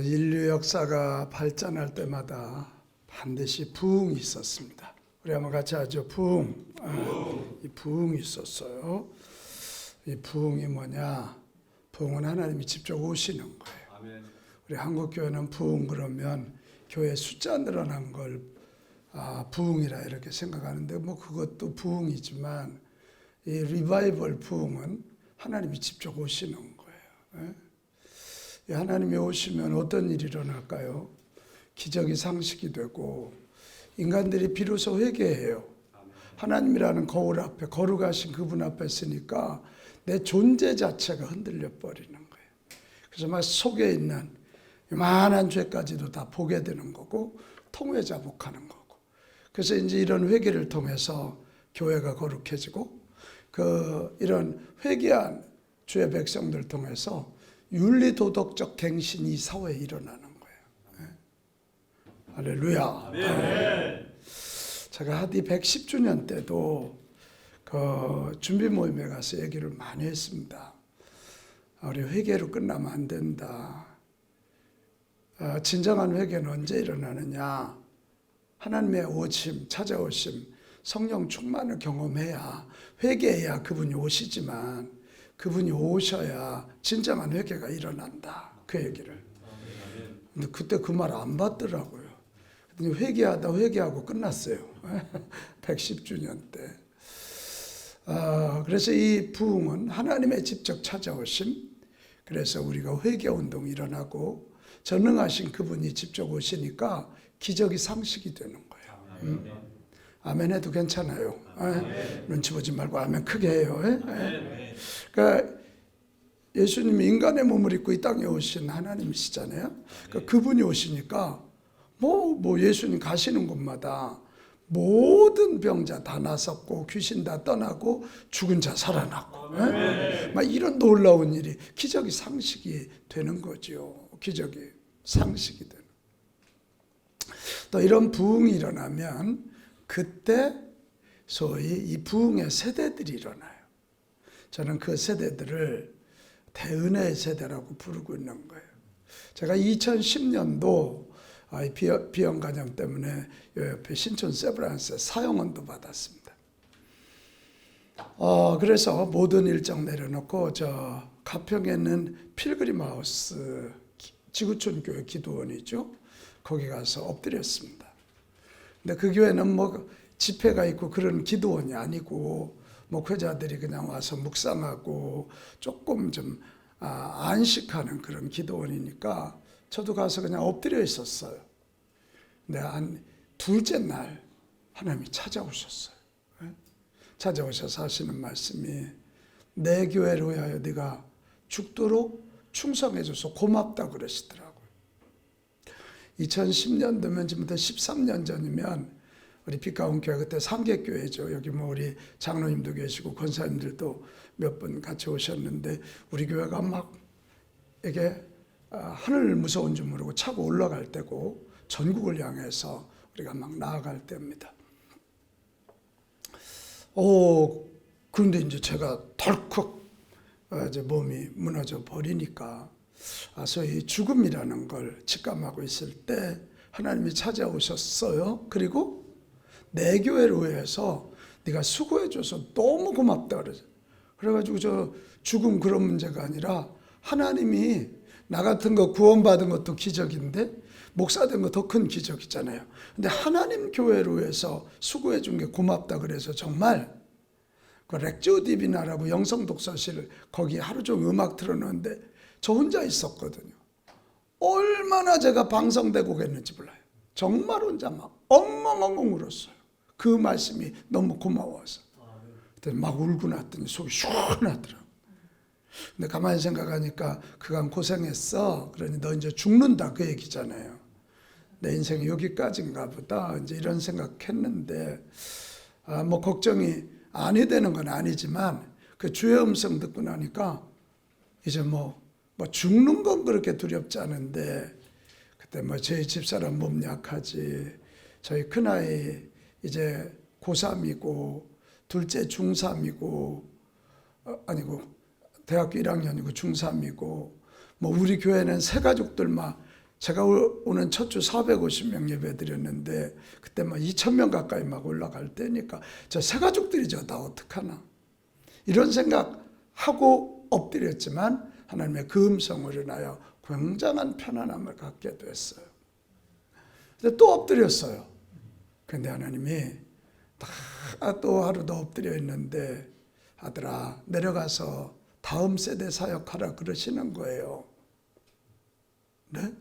인류 역사가 발전할 때마다 반드시 부흥이 있었습니다. 우리 한번 같이 하죠. 부흥. 이 부흥이 있었어요. 이 부흥이 뭐냐? 부흥은 하나님이 직접 오시는 거예요. 아멘. 우리 한국교회는 부흥 그러면 교회 숫자 늘어난 걸 부흥이라 이렇게 생각하는데 뭐 그것도 부흥이지만 이 리바이벌 부흥은 하나님이 직접 오시는 거예요. 하나님이 오시면 어떤 일이 일어날까요? 기적이 상식이 되고 인간들이 비로소 회개해요. 하나님이라는 거울 앞에 거룩하신 그분 앞에 있으니까 내 존재 자체가 흔들려 버리는 거예요. 그래서 막 속에 있는 요만한 죄까지도 다 보게 되는 거고 통회자복하는 거고. 그래서 이제 이런 회개를 통해서 교회가 거룩해지고 이런 회개한 주의 백성들 통해서 윤리도덕적 갱신이 이 사회에 일어나는 거예요. 할렐루야. 네. 제가 하디 110주년 때도 그 준비 모임에 가서 얘기를 많이 했습니다. 우리 회개로 끝나면 안 된다. 진정한 회개는 언제 일어나느냐? 하나님의 오심, 찾아오심, 성령 충만을 경험해야 회개해야 그분이 오시지만 그분이 오셔야 진정한 회개가 일어난다. 그 얘기를. 근데 그때 그 말 안 받더라고요. 회개하다 회개하고 끝났어요. 110주년 때. 그래서 이 부흥은 하나님의 직접 찾아오심. 그래서 우리가 회개 운동이 일어나고 전능하신 그분이 직접 오시니까 기적이 상식이 되는 거예요. 아멘 해도 괜찮아요. 눈치 보지 말고 아멘 크게 해요. 그러니까 예수님이 인간의 몸을 입고 이 땅에 오신 하나님이시잖아요. 그러니까 그분이 오시니까 뭐 예수님 가시는 곳마다 모든 병자 다 나섰고 귀신 다 떠나고 죽은 자 살아나고 막 이런 놀라운 일이 기적이 상식이 되는 거죠. 기적이 상식이 되는. 또 이런 부흥이 일어나면 그때 소위 이 부흥의 세대들이 일어나요. 저는 그 세대들을 대은혜의 세대라고 부르고 있는 거예요. 제가 2010년도 비형 간염 때문에 옆에 신촌 세브란스에 사형원도 받았습니다. 그래서 모든 일정 내려놓고 저 가평에 있는 필그림 하우스 지구촌 교회 기도원이죠. 거기 가서 엎드렸습니다. 근데 그 교회는 뭐 집회가 있고 그런 기도원이 아니고 목회자들이 그냥 와서 묵상하고 조금 좀 안식하는 그런 기도원이니까 저도 가서 그냥 엎드려 있었어요. 근데 한 둘째 날 하나님이 찾아오셨어요. 찾아오셔서 하시는 말씀이 내 교회를 위하여 네가 죽도록 충성해줘서 고맙다 그러시더라고요. 2010년도면 지금부터 13년 전이면 우리 빛가운 교회 그때 삼계교회죠. 여기 뭐 우리 장로님도 계시고 권사님들도 몇 분 같이 오셨는데 우리 교회가 막 이게 하늘 무서운 줄 모르고 차고 올라갈 때고 전국을 향해서 우리가 막 나아갈 때입니다. 그런데 이제 제가 덜컥 이제 몸이 무너져 버리니까 소위 죽음이라는 걸 직감하고 있을 때 하나님이 찾아오셨어요. 그리고 내 교회를 위해서 네가 수고해줘서 너무 고맙다 그래가지고 저 죽음 그런 문제가 아니라 하나님이 나 같은 거 구원받은 것도 기적인데 목사 된 거 더 큰 기적이잖아요. 근데 하나님 교회를 위해서 수고해 준 게 고맙다 그래서 정말 그 렉지오 디비나라고 영성 독서실 거기 하루 종일 음악 틀어놓는데 저 혼자 있었거든요. 얼마나 제가 방성되고 했는지 몰라요. 정말 혼자 막 엉엉엉엉 울었어요. 그 말씀이 너무 고마워서. 그때 막 울고 났더니 속이 시원하더라고요. 근데 가만히 생각하니까 그간 고생했어. 그러니 너 이제 죽는다 그 얘기잖아요. 내 인생이 여기까지인가 보다 이제 이런 생각했는데 뭐 걱정이 아니 되는 건 아니지만 그 주의 음성 듣고 나니까 이제 뭐 죽는 건 그렇게 두렵지 않은데 그때 뭐 저희 집사람 몸 약하지 저희 큰아이 이제 고3이고 둘째 중3이고 아니고 대학교 1학년이고 중3이고 뭐 우리 교회는 새 가족들 막 제가 오는 첫 주 450명 예배 드렸는데 그때 막 2,000명 가까이 막 올라갈 때니까 저 새 가족들이 다 어떡하나 이런 생각하고 엎드렸지만 하나님의 그 음성을 인하여 굉장한 편안함을 갖게 됐어요. 근데 또 엎드렸어요. 근데 하나님이 또 하루 더 엎드려 있는데 아들아 내려가서 다음 세대 사역하라 그러시는 거예요. 네?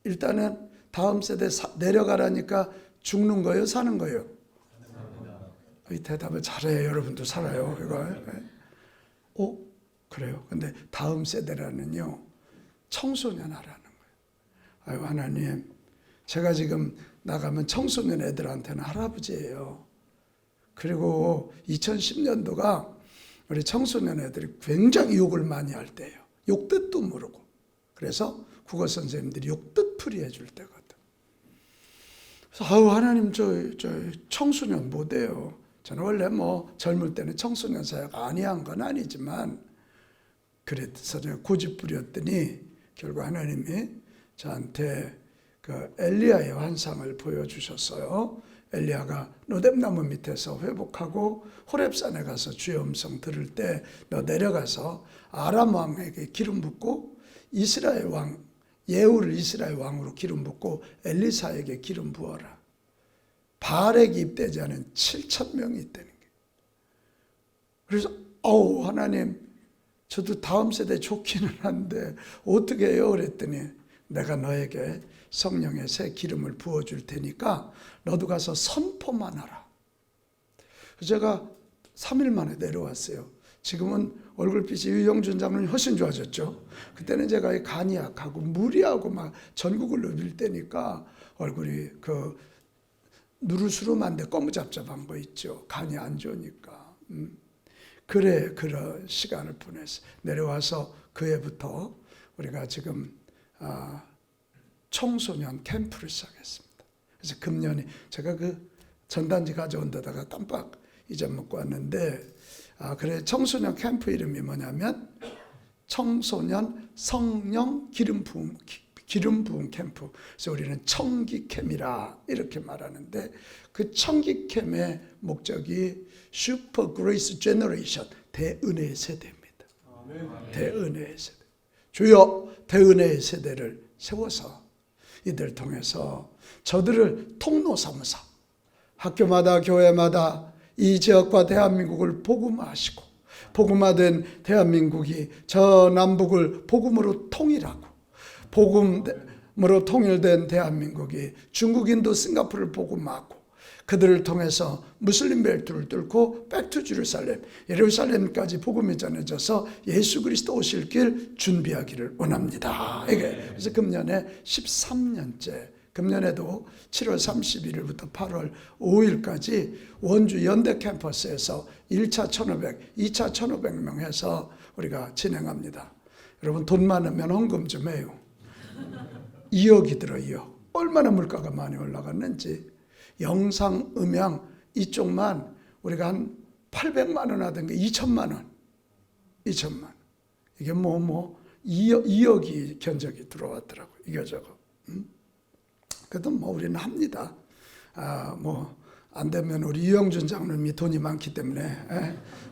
일단은 다음 세대 내려가라니까 죽는 거예요? 사는 거예요? 이 대답을 잘해요. 여러분도 살아요. 이거. 그래요. 근데 다음 세대라는요. 청소년 하라는 거예요. 아유 하나님 제가 지금 나가면 청소년 애들한테는 할아버지예요. 그리고 2010년도가 우리 청소년 애들이 굉장히 욕을 많이 할 때예요. 욕뜻도 모르고. 그래서 국어 선생님들이 욕뜻 풀이해 줄 때거든. 그래서 아우 하나님 저 청소년 못해요. 저는 원래 뭐 젊을 때는 청소년 사역 아니한 건 아니지만 그래서 제가 고집 부렸더니 결국 하나님이 저한테 그 엘리야의 환상을 보여주셨어요. 엘리야가 노뎀나무 밑에서 회복하고 호렙산에 가서 주의 음성 들을 때 너 내려가서 아람 왕에게 기름 붓고 이스라엘 왕 예후를 이스라엘 왕으로 기름 붓고 엘리사에게 기름 부어라. 바알에게 입대지 않은 7,000명이 있다는 게. 그래서 하나님 저도 다음 세대 좋기는 한데 어떻게 해요? 그랬더니 내가 너에게 성령의 새 기름을 부어줄 테니까 너도 가서 선포만 하라. 그래서 제가 3일 만에 내려왔어요. 지금은 얼굴빛이 유영준 장로님 훨씬 좋아졌죠. 그때는 제가 간이 약하고 무리하고 막 전국을 누빌 때니까 얼굴이 그 누르스름한데 거무잡잡한 거 있죠. 간이 안 좋으니까. 그래 그런 시간을 보냈어요. 내려와서 그 해부터 우리가 지금 청소년 캠프를 시작했습니다. 그래서 금년에 제가 그 전단지 가져온 데다가 깜빡 잊어먹고 왔는데 그래 청소년 캠프 이름이 뭐냐면 청소년 성령 기름 부음 캠프. 그래서 우리는 청기캠이라 이렇게 말하는데 그 청기캠의 목적이 슈퍼 그레이스 제너레이션 대은혜의 세대입니다. 대은혜의 세대. 주여 대은혜의 세대를 세워서 이들 통해서 저들을 통로 삼으사 학교마다 교회마다 이 지역과 대한민국을 복음화하시고 복음화된 대한민국이 저 남북을 복음으로 통일하고 복음으로 통일된 대한민국이 중국인도 싱가포르를 복음화하고 그들을 통해서 무슬림 벨트를 뚫고 백투 예루살렘까지 복음이 전해져서 예수 그리스도 오실 길 준비하기를 원합니다. 그래서 금년에 13년째 금년에도 7월 31일부터 8월 5일까지 원주 연대 캠퍼스에서 1차 1,500, 2차 1,500명 해서 우리가 진행합니다. 여러분 돈 많으면 헌금 좀 해요. 2억이 들어 2억. 얼마나 물가가 많이 올라갔는지. 영상, 음향 이쪽만 우리가 한 800만 원 하던 게 2천만 원. 2천만 원. 이게 2억이 견적이 들어왔더라고요. 이거저거. 그래도 우리는 합니다. 안 되면 우리 유영준 장로님이 돈이 많기 때문에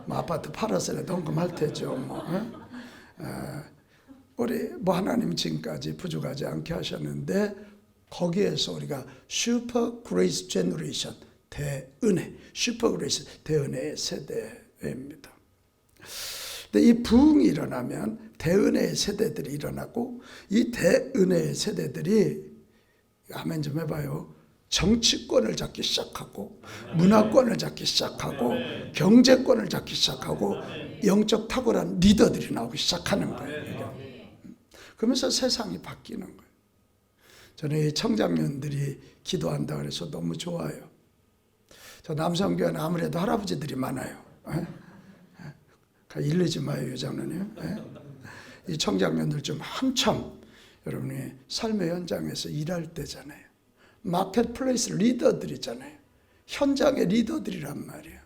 아파트 팔아서라도 헌금할 테죠. 우리 하나님 지금까지 부족하지 않게 하셨는데 거기에서 우리가 슈퍼 그레이스 제너레이션 대은혜, 슈퍼 그레이스 대은혜의 세대입니다. 근데 이 부흥이 일어나면 대은혜의 세대들이 일어나고 이 대은혜의 세대들이 아멘 좀 해봐요. 정치권을 잡기 시작하고 문화권을 잡기 시작하고 경제권을 잡기 시작하고 영적 탁월한 리더들이 나오기 시작하는 거예요. 그러면서 세상이 바뀌는 거예요. 저는 이 청장년들이 기도한다 그래서 너무 좋아요. 저 남성교회는 아무래도 할아버지들이 많아요. 일르지 마요, 요장로님. 이 청장년들 좀 한참 여러분이 삶의 현장에서 일할 때잖아요. 마켓플레이스 리더들이잖아요. 현장의 리더들이란 말이에요.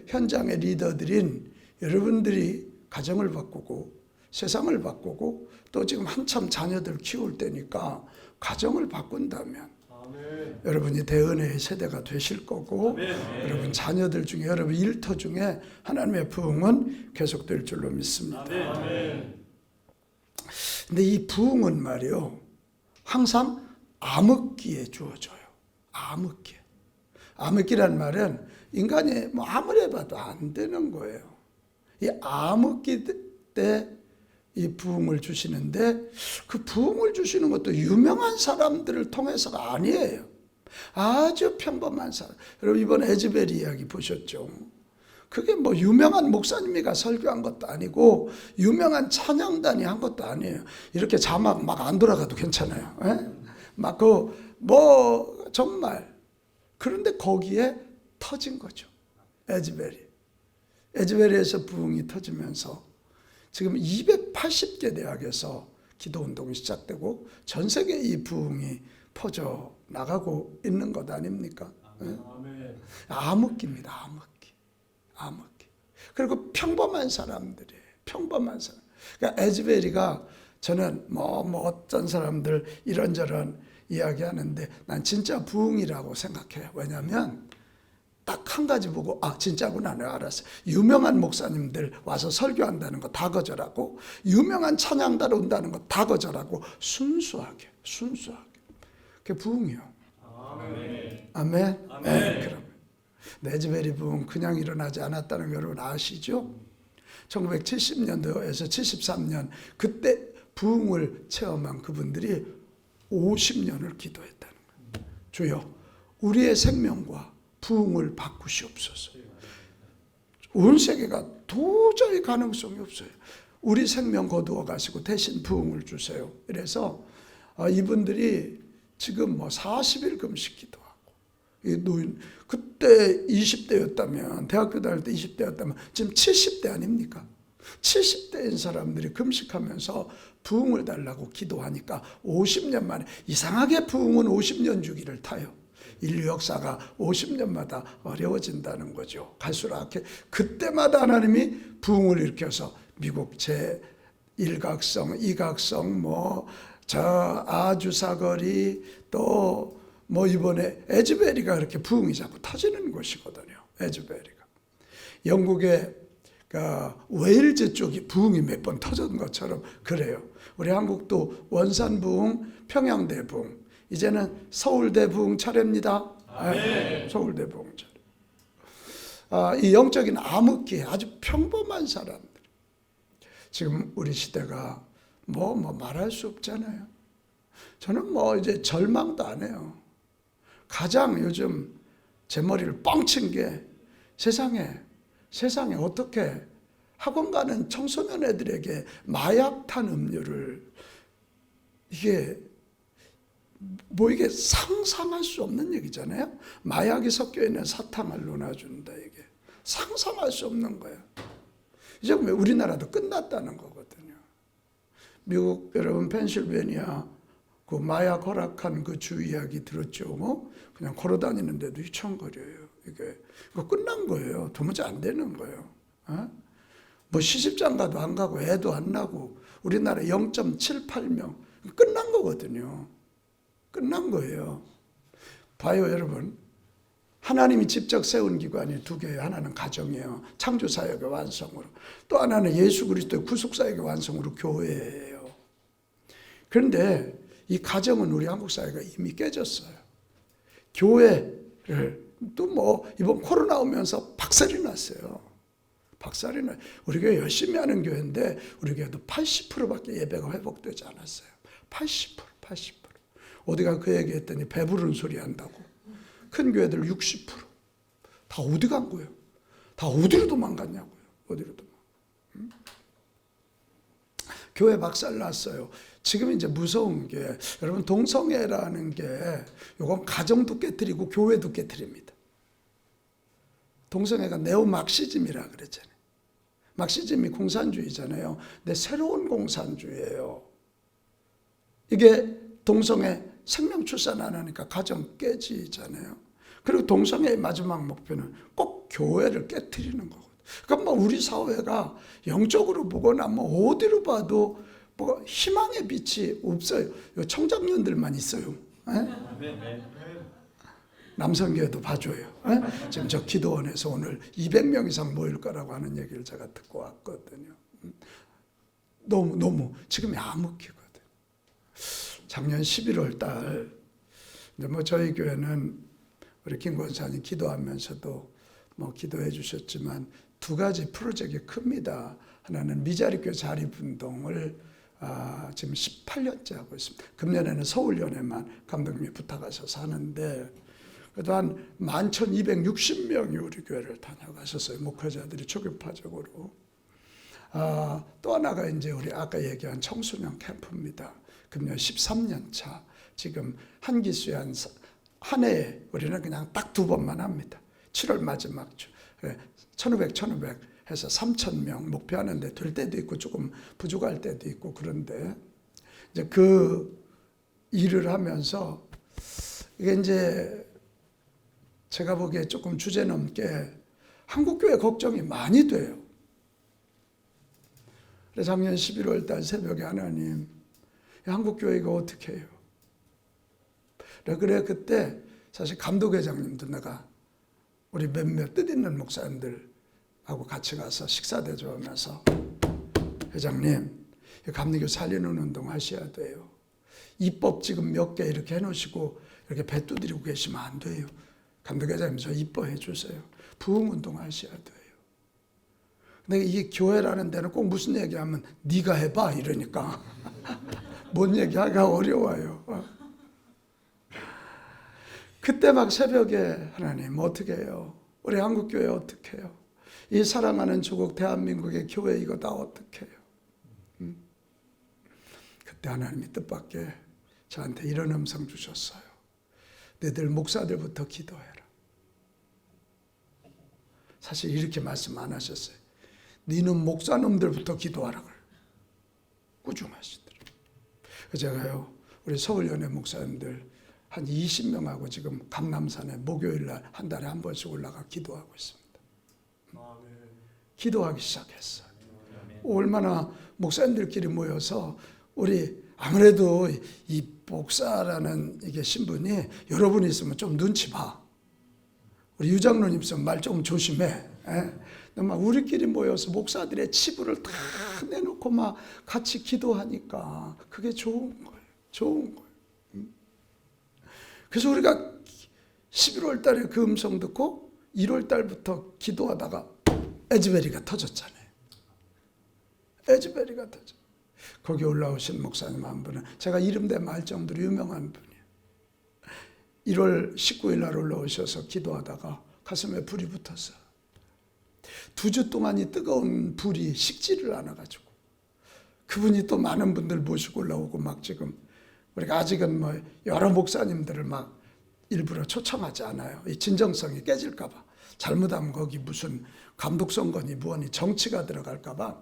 현장의 리더들인 여러분들이 가정을 바꾸고 세상을 바꾸고 또 지금 한참 자녀들 키울 때니까 가정을 바꾼다면 아멘. 여러분이 대은혜의 세대가 되실 거고 아멘. 여러분 자녀들 중에 여러분 일터 중에 하나님의 부흥은 계속될 줄로 믿습니다. 아멘. 근데 이 부흥은 말이요 항상 암흑기에 주어져요. 암흑기에. 암흑기란 말은 인간이 뭐 아무리 해봐도 안 되는 거예요. 이 암흑기 때 이 부흥을 주시는데 그 부흥을 주시는 것도 유명한 사람들을 통해서가 아니에요. 아주 평범한 사람. 여러분 이번 에즈벨 이야기 보셨죠? 그게 뭐 유명한 목사님이가 설교한 것도 아니고 유명한 찬양단이 한 것도 아니에요. 이렇게 자막 막 안 돌아가도 괜찮아요. 막 뭐 정말 그런데 거기에 터진 거죠. 에즈벨에서 부흥이 터지면서 지금 280개 대학에서 기도운동이 시작되고 전 세계 이 부흥이 퍼져 나가고 있는 것 아닙니까? 아멘. 암흑기입니다. 암흑기. 그리고 평범한 사람들이에요. 평범한 사람. 그러니까 에즈베리가 저는 뭐 어떤 사람들 이런저런 이야기하는데 난 진짜 부흥이라고 생각해요. 왜냐하면 딱 한 가지 보고 진짜구나 내가 알았어요. 유명한 목사님들 와서 설교한다는 거 다 거절하고 유명한 찬양단 온다는 거 다 거절하고 순수하게 그게 부흥이요. 아멘. 아멘. 아멘. 네, 그럼 에즈베리 부흥 그냥 일어나지 않았다는 거 여러분 아시죠? 1970년도에서 73년 그때 부흥을 체험한 그분들이 50년을 기도했다는 거예요. 주여 우리의 생명과 부흥을 바꾸시옵소서. 온 세계가 도저히 가능성이 없어요. 우리 생명 거두어 가시고 대신 부흥을 주세요. 그래서 이분들이 지금 뭐 40일 금식 기도하고 노인 그때 20대였다면 대학교 다닐 때 20대였다면 지금 70대 아닙니까? 70대인 사람들이 금식하면서 부흥을 달라고 기도하니까 50년 만에 이상하게 부흥은 50년 주기를 타요. 인류 역사가 50년마다 어려워진다는 거죠. 갈수록 그때마다 하나님이 부흥을 일으켜서 미국 제1각성, 2각성, 저 아주사거리 또 이번에 에즈베리가 이렇게 부흥이 자꾸 터지는 곳이거든요. 에즈베리가. 영국의 웨일즈 쪽이 부흥이 몇 번 터졌던 것처럼 그래요. 우리 한국도 원산 부흥, 평양대 부흥. 이제는 서울대 부흥 차례입니다. 네, 서울대 부흥 차례. 이 영적인 암흑기에 아주 평범한 사람들. 지금 우리 시대가 말할 수 없잖아요. 저는 이제 절망도 안 해요. 가장 요즘 제 머리를 뻥친 게 세상에 어떻게 학원 가는 청소년 애들에게 마약 탄 음료를 이게 상상할 수 없는 얘기잖아요. 마약이 섞여 있는 사탕을 논아준다 이게 상상할 수 없는 거예요. 이제 우리나라도 끝났다는 거거든요. 미국 여러분 펜실베니아 그 마약 허락한 그 주 이야기 들었죠? 그냥 걸어 다니는데도 휘청거려요. 이게 끝난 거예요. 도무지 안 되는 거예요. 시집장가도 안 가고 애도 안 나고 우리나라 0.78명 끝난 거거든요. 끝난 거예요. 봐요 여러분. 하나님이 직접 세운 기관이 두 개예요. 하나는 가정이에요. 창조사역의 완성으로. 또 하나는 예수 그리스도의 구속사역의 완성으로 교회예요. 그런데 이 가정은 우리 한국 사회가 이미 깨졌어요. 교회를 또 이번 코로나 오면서 박살이 났어요. 박살이 나요. 우리 교회 열심히 하는 교회인데 우리 교회도 80%밖에 예배가 회복되지 않았어요. 80%. 어디가 그 얘기했더니 배부른 소리 한다고. 큰 교회들 60%. 다 어디 간 거예요? 다 어디로 도망갔냐고요. 어디로 도망? 교회 박살 났어요. 지금 이제 무서운 게 여러분 동성애라는 게 이건 가정도 깨뜨리고 교회도 깨뜨립니다. 동성애가 네오막시즘이라 그랬잖아요. 막시즘이 공산주의잖아요. 근데 새로운 공산주의예요. 이게 동성애 생명 출산 안 하니까 가정 깨지잖아요. 그리고 동성애의 마지막 목표는 꼭 교회를 깨트리는 거거든요. 그러니까 뭐 우리 사회가 영적으로 보거나 뭐 어디로 봐도 뭐 희망의 빛이 없어요. 청장년들만 있어요. 예? 아멘. 남성교회도 봐줘요. 예? 지금 저 기도원에서 오늘 200명 이상 모일 거라고 하는 얘기를 제가 듣고 왔거든요. 너무 지금이 암흑기거든. 작년 11월 달 이제 뭐 저희 교회는 우리 김 권사님 기도하면서도 뭐 기도해 주셨지만 두 가지 프로젝트가 큽니다. 하나는 미자립교회 자립운동을 지금 18년째 하고 있습니다. 금년에는 서울연회만 감독님이 부탁하셔서 하는데 그래도 한 11,260명이 우리 교회를 다녀가셨어요. 목회자들이 초교파적으로. 또 하나가 이제 우리 아까 얘기한 청소년 캠프입니다. 금년 13년 차. 지금 한기수에 한 해에 우리는 그냥 딱 2번만 합니다. 7월 마지막 주. 1,500 해서 3,000명 목표하는데 될 때도 있고 조금 부족할 때도 있고 그런데 이제 그 일을 하면서 이게 이제 제가 보기에 조금 주제넘게 한국교회 걱정이 많이 돼요. 그래서 작년 11월 달 새벽에 하나님, 한국교회가 어떻게 해요? 그래 그때 사실 감독회장님도 내가 우리 몇몇 뜻있는 목사님들하고 같이 가서 식사 대접하면서 회장님, 감리교 살리는 운동 하셔야 돼요. 입법 지금 몇 개 이렇게 해놓으시고 이렇게 배 두드리고 계시면 안 돼요. 감독회장님 저 입법해 주세요. 부흥 운동 하셔야 돼요. 근데 이 교회라는 데는 꼭 무슨 얘기하면 네가 해봐 이러니까 뭔 얘기하기가 어려워요. 그때 막 새벽에 하나님 어떻게 해요? 우리 한국교회 어떻게 해요? 이 사랑하는 조국 대한민국의 교회 이거 다 어떻게 해요? 그때 하나님이 뜻밖의 저한테 이런 음성 주셨어요. 너희들 목사들부터 기도해라. 사실 이렇게 말씀 안 하셨어요. 너희는 목사놈들부터 기도하라 그래. 꾸중하시더라고요. 제가요 우리 서울연회 목사님들 한 20명하고 지금 감남산에 목요일날 한 달에 한 번씩 올라가 기도하고 있습니다. 기도하기 시작했어요. 얼마나 목사님들끼리 모여서 우리 아무래도 이 목사라는 이게 신분이 여러분이 있으면 좀 눈치 봐. 우리 유장로님 있으면 말 좀 조심해. 막 우리끼리 모여서 목사들의 치부를 다 내놓고 막 같이 기도하니까 그게 좋은 거예요. 좋은 거예요. 그래서 우리가 11월 달에 그 음성 듣고 1월 달부터 기도하다가 에즈베리가 터졌잖아요. 에즈베리가 터져. 거기 올라오신 목사님 한 분은 제가 이름대 말 정도로 유명한 분이에요. 1월 19일 날 올라오셔서 기도하다가 가슴에 불이 붙었어요. 2주 동안 이 뜨거운 불이 식지를 않아가지고 그분이 또 많은 분들 모시고 올라오고 막 지금 우리가 아직은 뭐 여러 목사님들을 막 일부러 초청하지 않아요. 이 진정성이 깨질까 봐. 잘못하면 거기 무슨 감독선거니 무언이 정치가 들어갈까 봐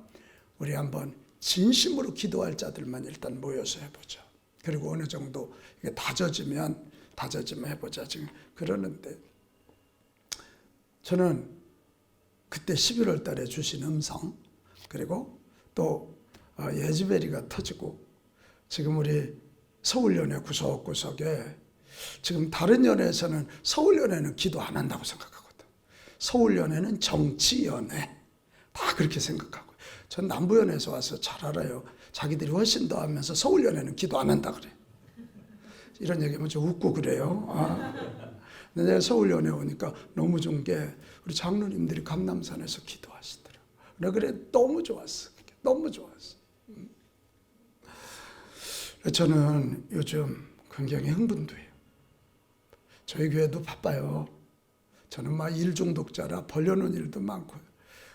우리 한번 진심으로 기도할 자들만 일단 모여서 해보자. 그리고 어느 정도 이게 다져지면 해보자. 지금 그러는데 저는 그때 11월 달에 주신 음성 그리고 또 예즈베리가 터지고 지금 우리 서울연회 구석구석에 지금 다른 연회에서는 서울연회는 기도 안 한다고 생각하거든. 서울연회는 정치연회 다 그렇게 생각하고 전 남부연회에서 와서 잘 알아요. 자기들이 훨씬 더 하면서 서울연회는 기도 안 한다 그래. 이런 얘기하면 좀 웃고 그래요. 근데 내가 서울연회 오니까 너무 좋은 게 우리 장로님들이 감남산에서 기도하시더라고요. 내가 그래 너무 좋았어. 너무 좋았어. 저는 요즘 굉장히 흥분돼요. 저희 교회도 바빠요. 저는 막 일중독자라 벌려놓은 일도 많고요.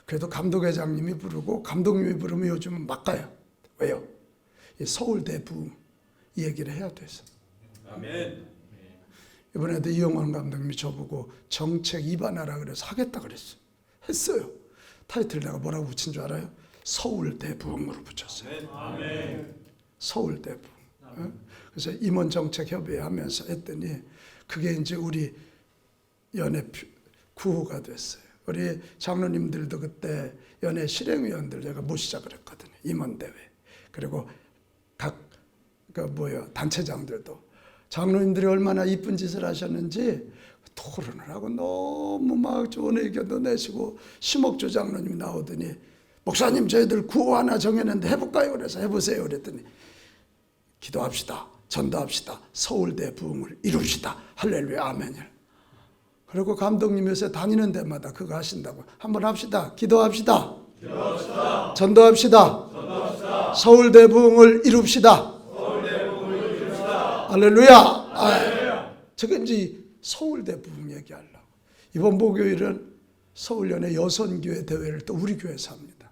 그래도 감독회장님이 부르고 감독님이 부르면 요즘은 막 가요. 왜요? 이 서울대부 이 얘기를 해야 돼서. 아멘. 이번에도 이용원 감독님이 저보고 정책 입안하라 그래서 하겠다 그랬어요. 했어요. 타이틀 내가 뭐라고 붙인 줄 알아요? 서울대부흥으로 붙였어요. 아멘. 서울대부. 그래서 임원정책협의회 하면서 했더니 그게 이제 우리 연회 구호가 됐어요. 우리 장로님들도 그때 연예 실행위원들 제가 모시자 그랬거든요. 임원대회. 그리고 각 단체장들도 장로님들이 얼마나 이쁜 짓을 하셨는지 토론을 하고 너무 막 좋은 의견도 내시고 심옥조 장로님이 나오더니 목사님 저희들 구호 하나 정했는데 해볼까요? 그래서 해보세요. 그랬더니 기도합시다. 전도합시다. 서울대 부흥을 이룹시다. 할렐루야 아멘을. 그리고 감독님 요새 다니는 데마다 그거 하신다고. 한번 합시다. 기도합시다. 전도합시다. 서울대 부흥을 이룹시다. 할렐루야. 저게 이제 서울대 부흥 얘기하려고. 이번 목요일은 서울연의 여선교회 대회를 또 우리 교회에서 합니다.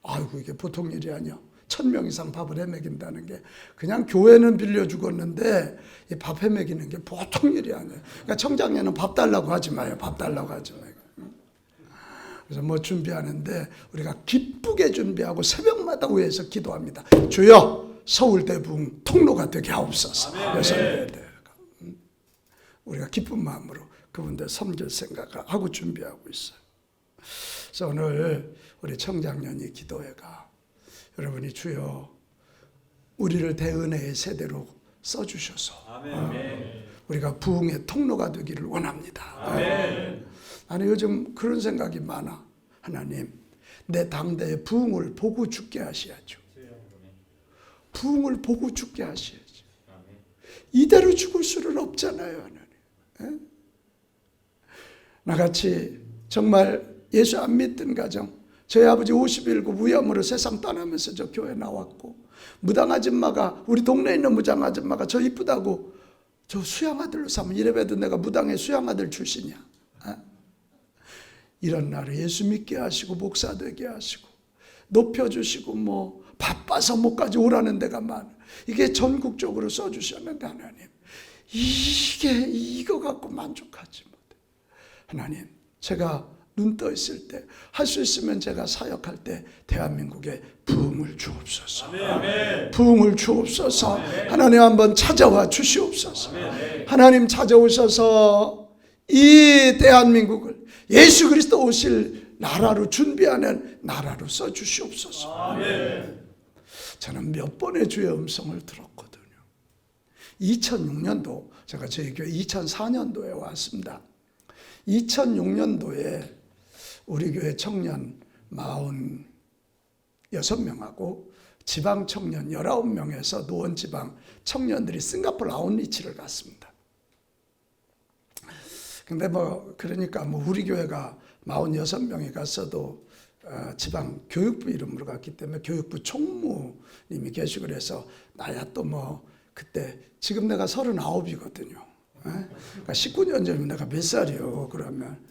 아이고 이게 보통 일이 아니야. 1000명 이상 밥을 해먹인다는 게 그냥 교회는 빌려 죽었는데 이 밥 해먹이는 게 보통 일이 아니에요. 그러니까 청장년은 밥 달라고 하지 마요. 밥 달라고 하지 마요. 그래서 뭐 준비하는데 우리가 기쁘게 준비하고 새벽마다 위에서 기도합니다. 주여 서울대 부흥 통로가 되게 하옵소서. 여선교회 대회가. 우리가 기쁜 마음으로 그분들 섬길 생각하고 준비하고 있어요. 그래서 오늘 우리 청장년이 기도회가 여러분이 주여 우리를 대은혜의 세대로 써주셔서 우리가 부흥의 통로가 되기를 원합니다. 나는 요즘 그런 생각이 많아. 하나님 내 당대의 부흥을 보고 죽게 하셔야죠. 부흥을 보고 죽게 하셔야죠. 이대로 죽을 수는 없잖아요. 하나님. 나같이 정말 예수 안 믿던 가정, 저희 아버지 51구 무염으로 세상 떠나면서 저 교회 나왔고, 무당 아줌마가, 우리 동네에 있는 무당 아줌마가 저 이쁘다고 저 수양아들로 삼으면, 이래봬도 내가 무당의 수양아들 출신이야. 이런 나를 예수 믿게 하시고 목사 되게 하시고 높여주시고 뭐 바빠서 못까지 오라는 데가 많아. 이게 전국적으로 써주셨는데 하나님 이거 갖고 만족하지 못해. 하나님 제가 눈 떠 있을 때 할 수 있으면 제가 사역할 때 대한민국에 부흥을 주옵소서. 부흥을 주옵소서. 하나님 한번 찾아와 주시옵소서. 하나님 찾아오셔서 이 대한민국을 예수 그리스도 오실 나라로 준비하는 나라로 써주시옵소서. 저는 몇 번의 주의 음성을 들었거든요. 2006년도 제가 저희 교회 2004년도에 왔습니다. 2006년도에 우리 교회 청년 46명하고 지방 청년 19명에서 노원지방 청년들이 싱가포르 아웃리치를 갔습니다. 근데 그러니까 우리 교회가 46명이 갔어도 지방 교육부 이름으로 갔기 때문에 교육부 총무님이 계시고 그래서 나야 또 그때 지금 내가 39이거든요. 그러니까 19년 전이면 내가 몇 살이요? 그러면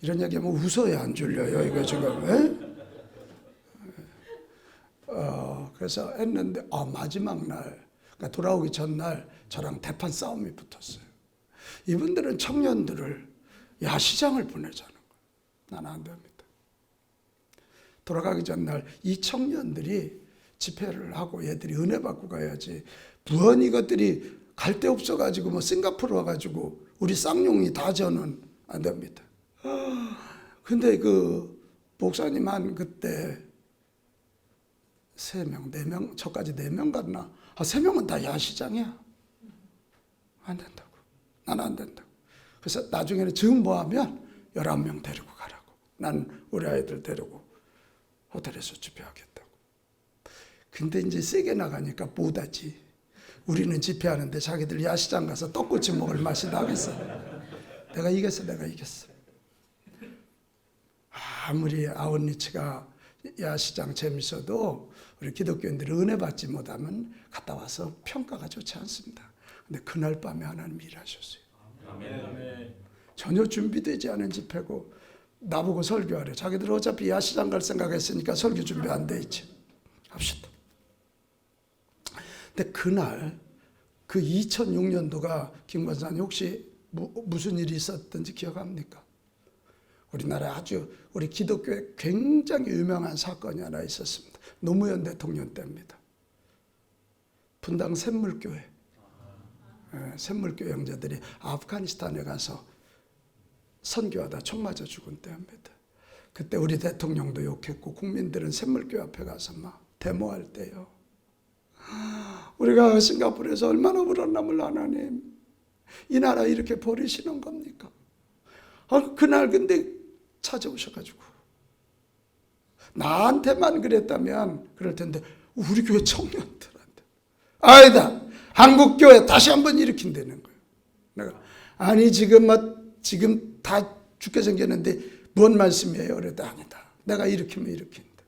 이런 얘기하면 웃어야 안 졸려요. 이거 지금. 그래서 했는데 마지막 날, 그러니까 돌아오기 전날 저랑 대판 싸움이 붙었어요. 이분들은 청년들을 야시장을 보내자는 거예요. 나는 안 됩니다. 돌아가기 전날 이 청년들이 집회를 하고 얘들이 은혜 받고 가야지. 부헌 이것들이 갈 데 없어가지고 싱가포르 와가지고 우리 쌍용이 다 저는 안 됩니다. 근데 그 목사님 한 그때 3명, 4명, 저까지 4명 갔나? 3명은 다 야시장이야. 안 된다고. 나는 안 된다고. 그래서 나중에는 정보하면 11명 데리고 가라고. 난 우리 아이들 데리고 호텔에서 집회하겠다고. 근데 이제 세게 나가니까 못하지. 우리는 집회하는데 자기들 야시장 가서 떡꼬치 먹을 맛이 나겠어. 내가 이겼어. 아무리 아웃리치가 야시장 재밌어도 우리 기독교인들이 은혜 받지 못하면 갔다 와서 평가가 좋지 않습니다. 근데 그날 밤에 하나님이 일하셨어요. 전혀 준비되지 않은 집회고 나보고 설교하래. 자기들 어차피 야시장 갈 생각했으니까 설교 준비 안 돼 있지. 합시다. 근데 그날 그 2006년도가 김 권사님 혹시 무슨 일이 있었던지 기억합니까? 우리나라에 아주 우리 기독교에 굉장히 유명한 사건이 하나 있었습니다. 노무현 대통령 때입니다. 분당 샘물교회 형제들이 아프가니스탄에 가서 선교하다 총 맞아 죽은 때입니다. 그때 우리 대통령도 욕했고 국민들은 샘물교회 앞에 가서 막 데모할 때요. 우리가 싱가포르에서 얼마나 울었나 몰라. 하나님, 이 나라 이렇게 버리시는 겁니까? 그날 근데 찾아오셔가지고 나한테만 그랬다면 그럴 텐데 우리 교회 청년들한테 아니다, 한국교회 다시 한번 일으킨다는 거예요. 내가 아니 지금 다 죽게 생겼는데 뭔 말씀이에요? 그래도 아니다, 내가 일으키면 일으킨다.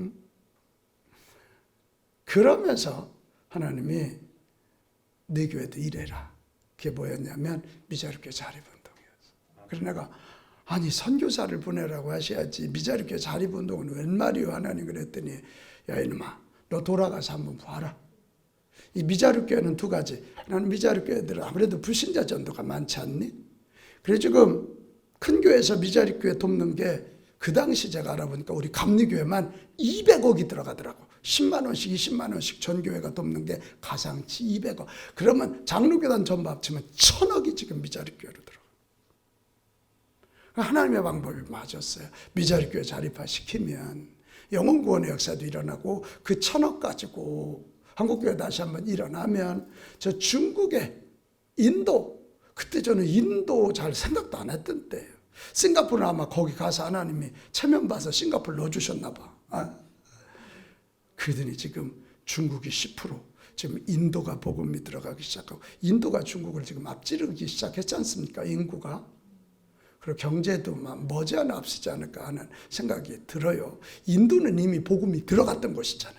응? 그러면서 하나님이 네 교회도 이래라. 그게 뭐였냐면 미자립교회 자립운동이었어. 그래서 내가 아니 선교사를 보내라고 하셔야지 미자립교회 자립운동은 웬 말이요? 하나님 그랬더니 야 이놈아, 너 돌아가서 한번 봐라. 이 미자립교회는 두 가지. 하나는 미자립교회들은 아무래도 불신자 전도가 많지 않니? 그래 지금 큰 교회에서 미자립교회 돕는 게 그 당시 제가 알아보니까 우리 감리교회만 200억이 들어가더라고. 10만 원씩 20만 원씩 전 교회가 돕는 게 가상치 200억. 그러면 장로교단 전부 합치면 1000억이 지금 미자립교회로 들어가. 하나님의 방법이 맞았어요. 미자립교회 자립화시키면 영혼구원의 역사도 일어나고 그 1000억 가지고 한국교회 다시 한번 일어나면 저 중국의 인도, 그때 저는 인도 잘 생각도 안 했던 때예요. 싱가포르는 아마 거기 가서 하나님이 체면 봐서 싱가포르 넣어주셨나 봐. 그러더니 지금 중국이 10%, 지금 인도가 복음이 들어가기 시작하고 인도가 중국을 지금 앞지르기 시작했지 않습니까? 인구가. 그리고 경제도 막 머지않아 앞서지 않을까 하는 생각이 들어요. 인도는 이미 복음이 들어갔던 곳이잖아요.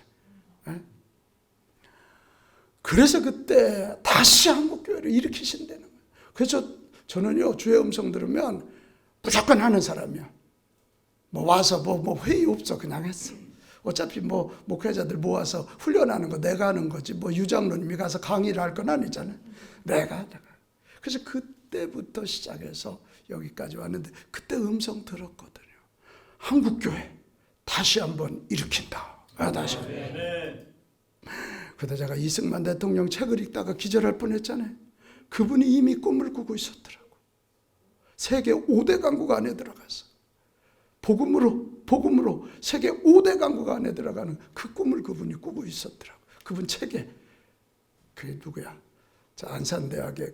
그래서 그때 다시 한국교회를 일으키신다는 거예요. 그래서 저는요, 주의 음성 들으면 무조건 하는 사람이야. 뭐 와서 뭐 회의 없어. 그냥 했어. 어차피 뭐 목회자들 모아서 훈련하는 거 내가 하는 거지. 뭐 유장로님이 가서 강의를 할 건 아니잖아요. 내가. 그래서 그때부터 시작해서 여기까지 왔는데 그때 음성 들었거든요. 한국교회 다시 한번 일으킨다. 다시. 그러다 제가 이승만 대통령 책을 읽다가 기절할 뻔했잖아요. 그분이 이미 꿈을 꾸고 있었더라고. 세계 5대 강국 안에 들어가서 복음으로 세계 5대 강국 안에 들어가는 그 꿈을 그분이 꾸고 있었더라고. 그분 책에 그게 누구야? 안산대학의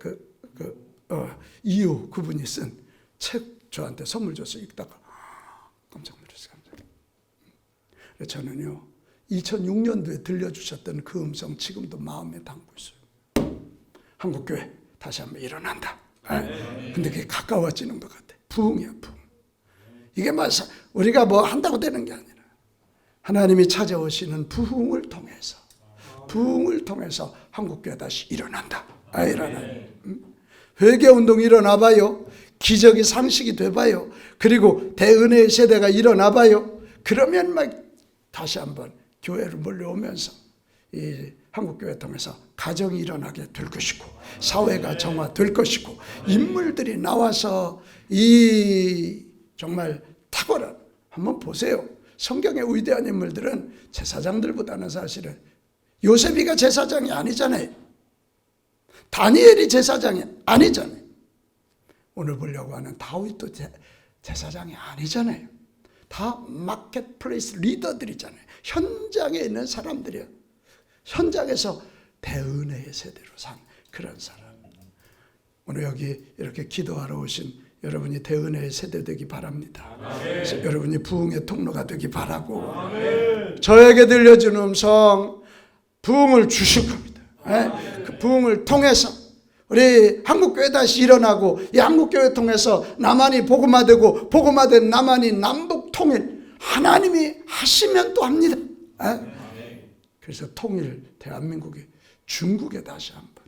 이유 그분이 쓴 책 저한테 선물 줘서 읽다가 깜짝 놀랐어요. 저는요 2006년도에 들려주셨던 그 음성 지금도 마음에 담고 있어요. 한국교회 다시 한번 일어난다. 근데 그게 가까워지는 것 같아. 부흥이야, 부흥. 이게 우리가 뭐 한다고 되는 게 아니라 하나님이 찾아오시는 부흥을 통해서 한국교회 다시 일어난다. 일어난다. 회개운동이 일어나봐요. 기적이 상식이 돼봐요. 그리고 대은혜의 세대가 일어나봐요. 그러면 막 다시 한번 교회로 몰려오면서 이 한국교회 통해서 가정이 일어나게 될 것이고 사회가 정화될 것이고 인물들이 나와서 이 정말 탁월한, 한번 보세요. 성경의 위대한 인물들은 제사장들보다는 사실은 요셉이가 제사장이 아니잖아요. 다니엘이 제사장이 아니잖아요. 오늘 보려고 하는 다윗도 제사장이 아니잖아요. 다 마켓플레이스 리더들이잖아요. 현장에 있는 사람들이에요. 현장에서 대은혜의 세대로 산 그런 사람. 오늘 여기 이렇게 기도하러 오신 여러분이 대은혜의 세대 되기 바랍니다. 여러분이 부흥의 통로가 되기 바라고 저에게 들려준 음성 부흥을 주실 겁니다. 그 부흥을 통해서 우리 한국교회 다시 일어나고 이 한국교회 통해서 남한이 복음화되고 복음화된 남한이 남북 통일 하나님이 하시면 또 합니다. 그래서 통일 대한민국이 중국에 다시 한번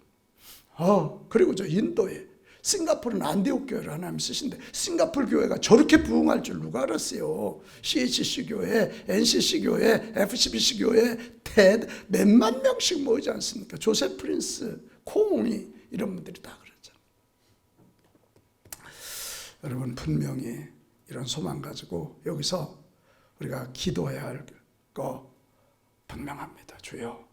그리고 저 인도에 싱가포르는 안디옥 교회를 하나님 쓰신데 싱가포르 교회가 저렇게 부흥할 줄 누가 알았어요. CHC 교회, NCC 교회, FCBC 교회 몇만 명씩 모이지 않습니까? 조세 프린스, 콩이 이런 분들이 다 그랬잖아요. 여러분 분명히 이런 소망 가지고 여기서 우리가 기도해야 할 거 분명합니다. 주여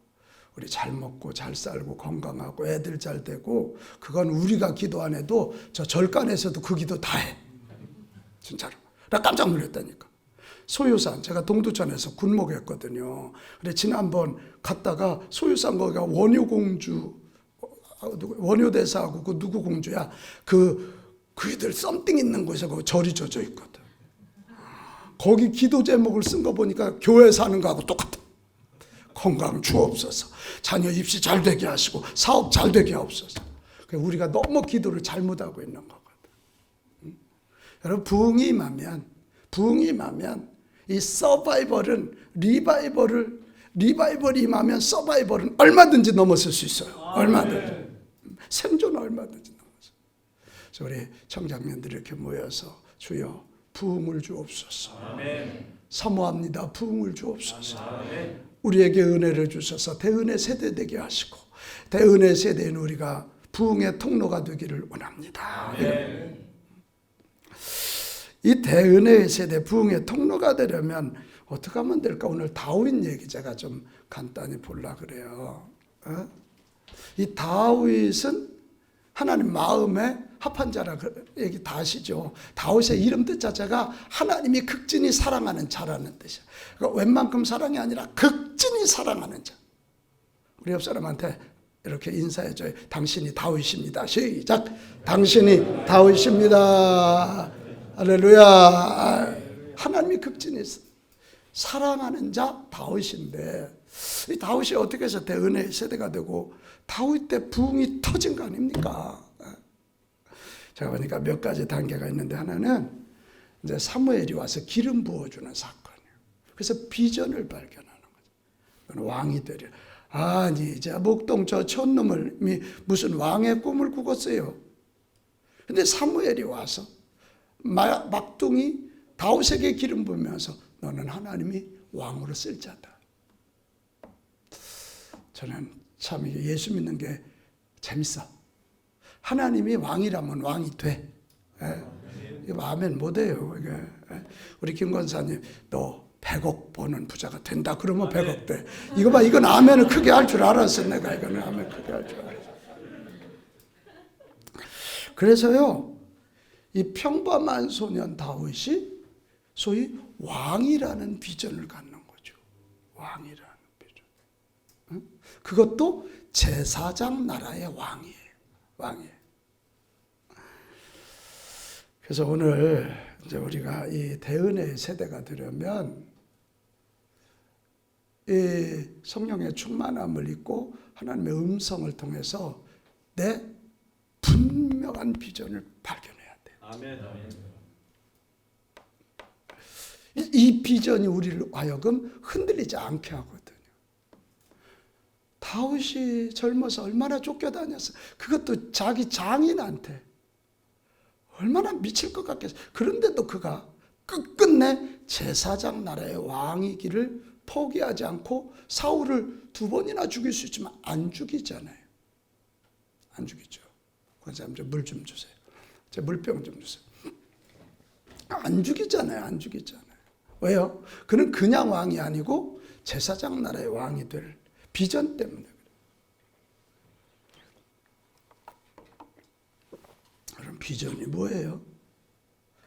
우리 잘 먹고 잘 살고 건강하고 애들 잘 되고, 그건 우리가 기도 안 해도 저 절간에서도 그 기도 다 해. 진짜로. 나 깜짝 놀랐다니까. 소유산, 제가 동두천에서 군목했거든요. 근데 지난번 갔다가 소유산 거기가 원효공주, 원효대사하고 그 누구 공주야? 그이들 썸띵 있는 곳에 그 절이 져져 있거든. 거기 기도 제목을 쓴 거 보니까 교회 사는 거하고 똑같아. 건강 주옵소서, 자녀 입시 잘 되게 하시고 사업 잘 되게 하옵소서. 우리가 너무 기도를 잘못하고 있는 거거든. 여러분, 부흥이 임하면 이 서바이벌은 리바이벌이 임하면 서바이벌은 얼마든지 넘어설 수 있어요. 얼마든지. 생존은 얼마든지 넘어서. 그래서 우리 청장년들이 이렇게 모여서 주여 부흥을 주옵소서. 아멘. 사모합니다. 부흥을 주옵소서. 아멘. 우리에게 은혜를 주셔서 대은혜 세대 되게 하시고, 대은혜 세대인 우리가 부흥의 통로가 되기를 원합니다. 아멘. 이 대은혜의 세대, 부흥의 통로가 되려면 어떻게 하면 될까? 오늘 다윗 얘기 제가 좀 간단히 보려고 그래요. 이 다윗은 하나님 마음에 합한 자라 얘기 다 아시죠? 다윗의 이름 뜻 자체가 하나님이 극진히 사랑하는 자라는 뜻이야. 그러니까 웬만큼 사랑이 아니라 극진히 사랑하는 자. 우리 옆 사람한테 이렇게 인사해줘요. 당신이 다윗입니다. 시작. 당신이 다윗입니다. 할렐루야. 하나님이 극진히 사랑하는 자 다윗인데, 이 다윗이 어떻게 해서 대은혜의 세대가 되고 다윗 때 부흥이 터진 거 아닙니까? 제가 보니까 몇 가지 단계가 있는데, 하나는 이제 사무엘이 와서 기름 부어주는 사건이에요. 그래서 비전을 발견하는 거죠. 왕이 되려. 아니, 이제 목동 저 촌놈을 무슨 왕의 꿈을 꾸었어요. 근데 사무엘이 와서 막둥이 다윗에게 기름 부으면서 너는 하나님이 왕으로 쓸 자다. 저는 참 예수 믿는 게 재밌어. 하나님이 왕이라면 왕이 돼. 이거 아멘 못해요. 우리 김 권사님, 너 100억 버는 부자가 된다 그러면 100억 돼. 이거 봐, 이건 아멘을 크게 할 줄 알았어. 내가 이거는 아멘 크게 할 줄 알았어. 그래서요, 이 평범한 소년 다윗이 소위 왕이라는 비전을 갖는 거죠. 왕이라는 비전. 그것도 제사장 나라의 왕이에요. 왕이에요. 그래서 오늘 이제 우리가 이 대은혜의 세대가 되려면 이 성령의 충만함을 입고 하나님의 음성을 통해서 내 분명한 비전을 발견해야 돼요. 아멘. 이 비전이 우리를 하여금 흔들리지 않게 하거든요. 다윗이 젊어서 얼마나 쫓겨다녔어. 그것도 자기 장인한테. 얼마나 미칠 것 같겠어. 그런데도 그가 끝끝내 제사장 나라의 왕이기를 포기하지 않고 사울을 2번이나 죽일 수 있지만 안 죽이잖아요. 안 죽이죠. 권사님, 물 좀 주세요. 제 물병 좀 주세요. 안 죽이잖아요. 안 죽이잖아요. 왜요? 그는 그냥 왕이 아니고 제사장 나라의 왕이 될 비전 때문에. 그럼 비전이 뭐예요?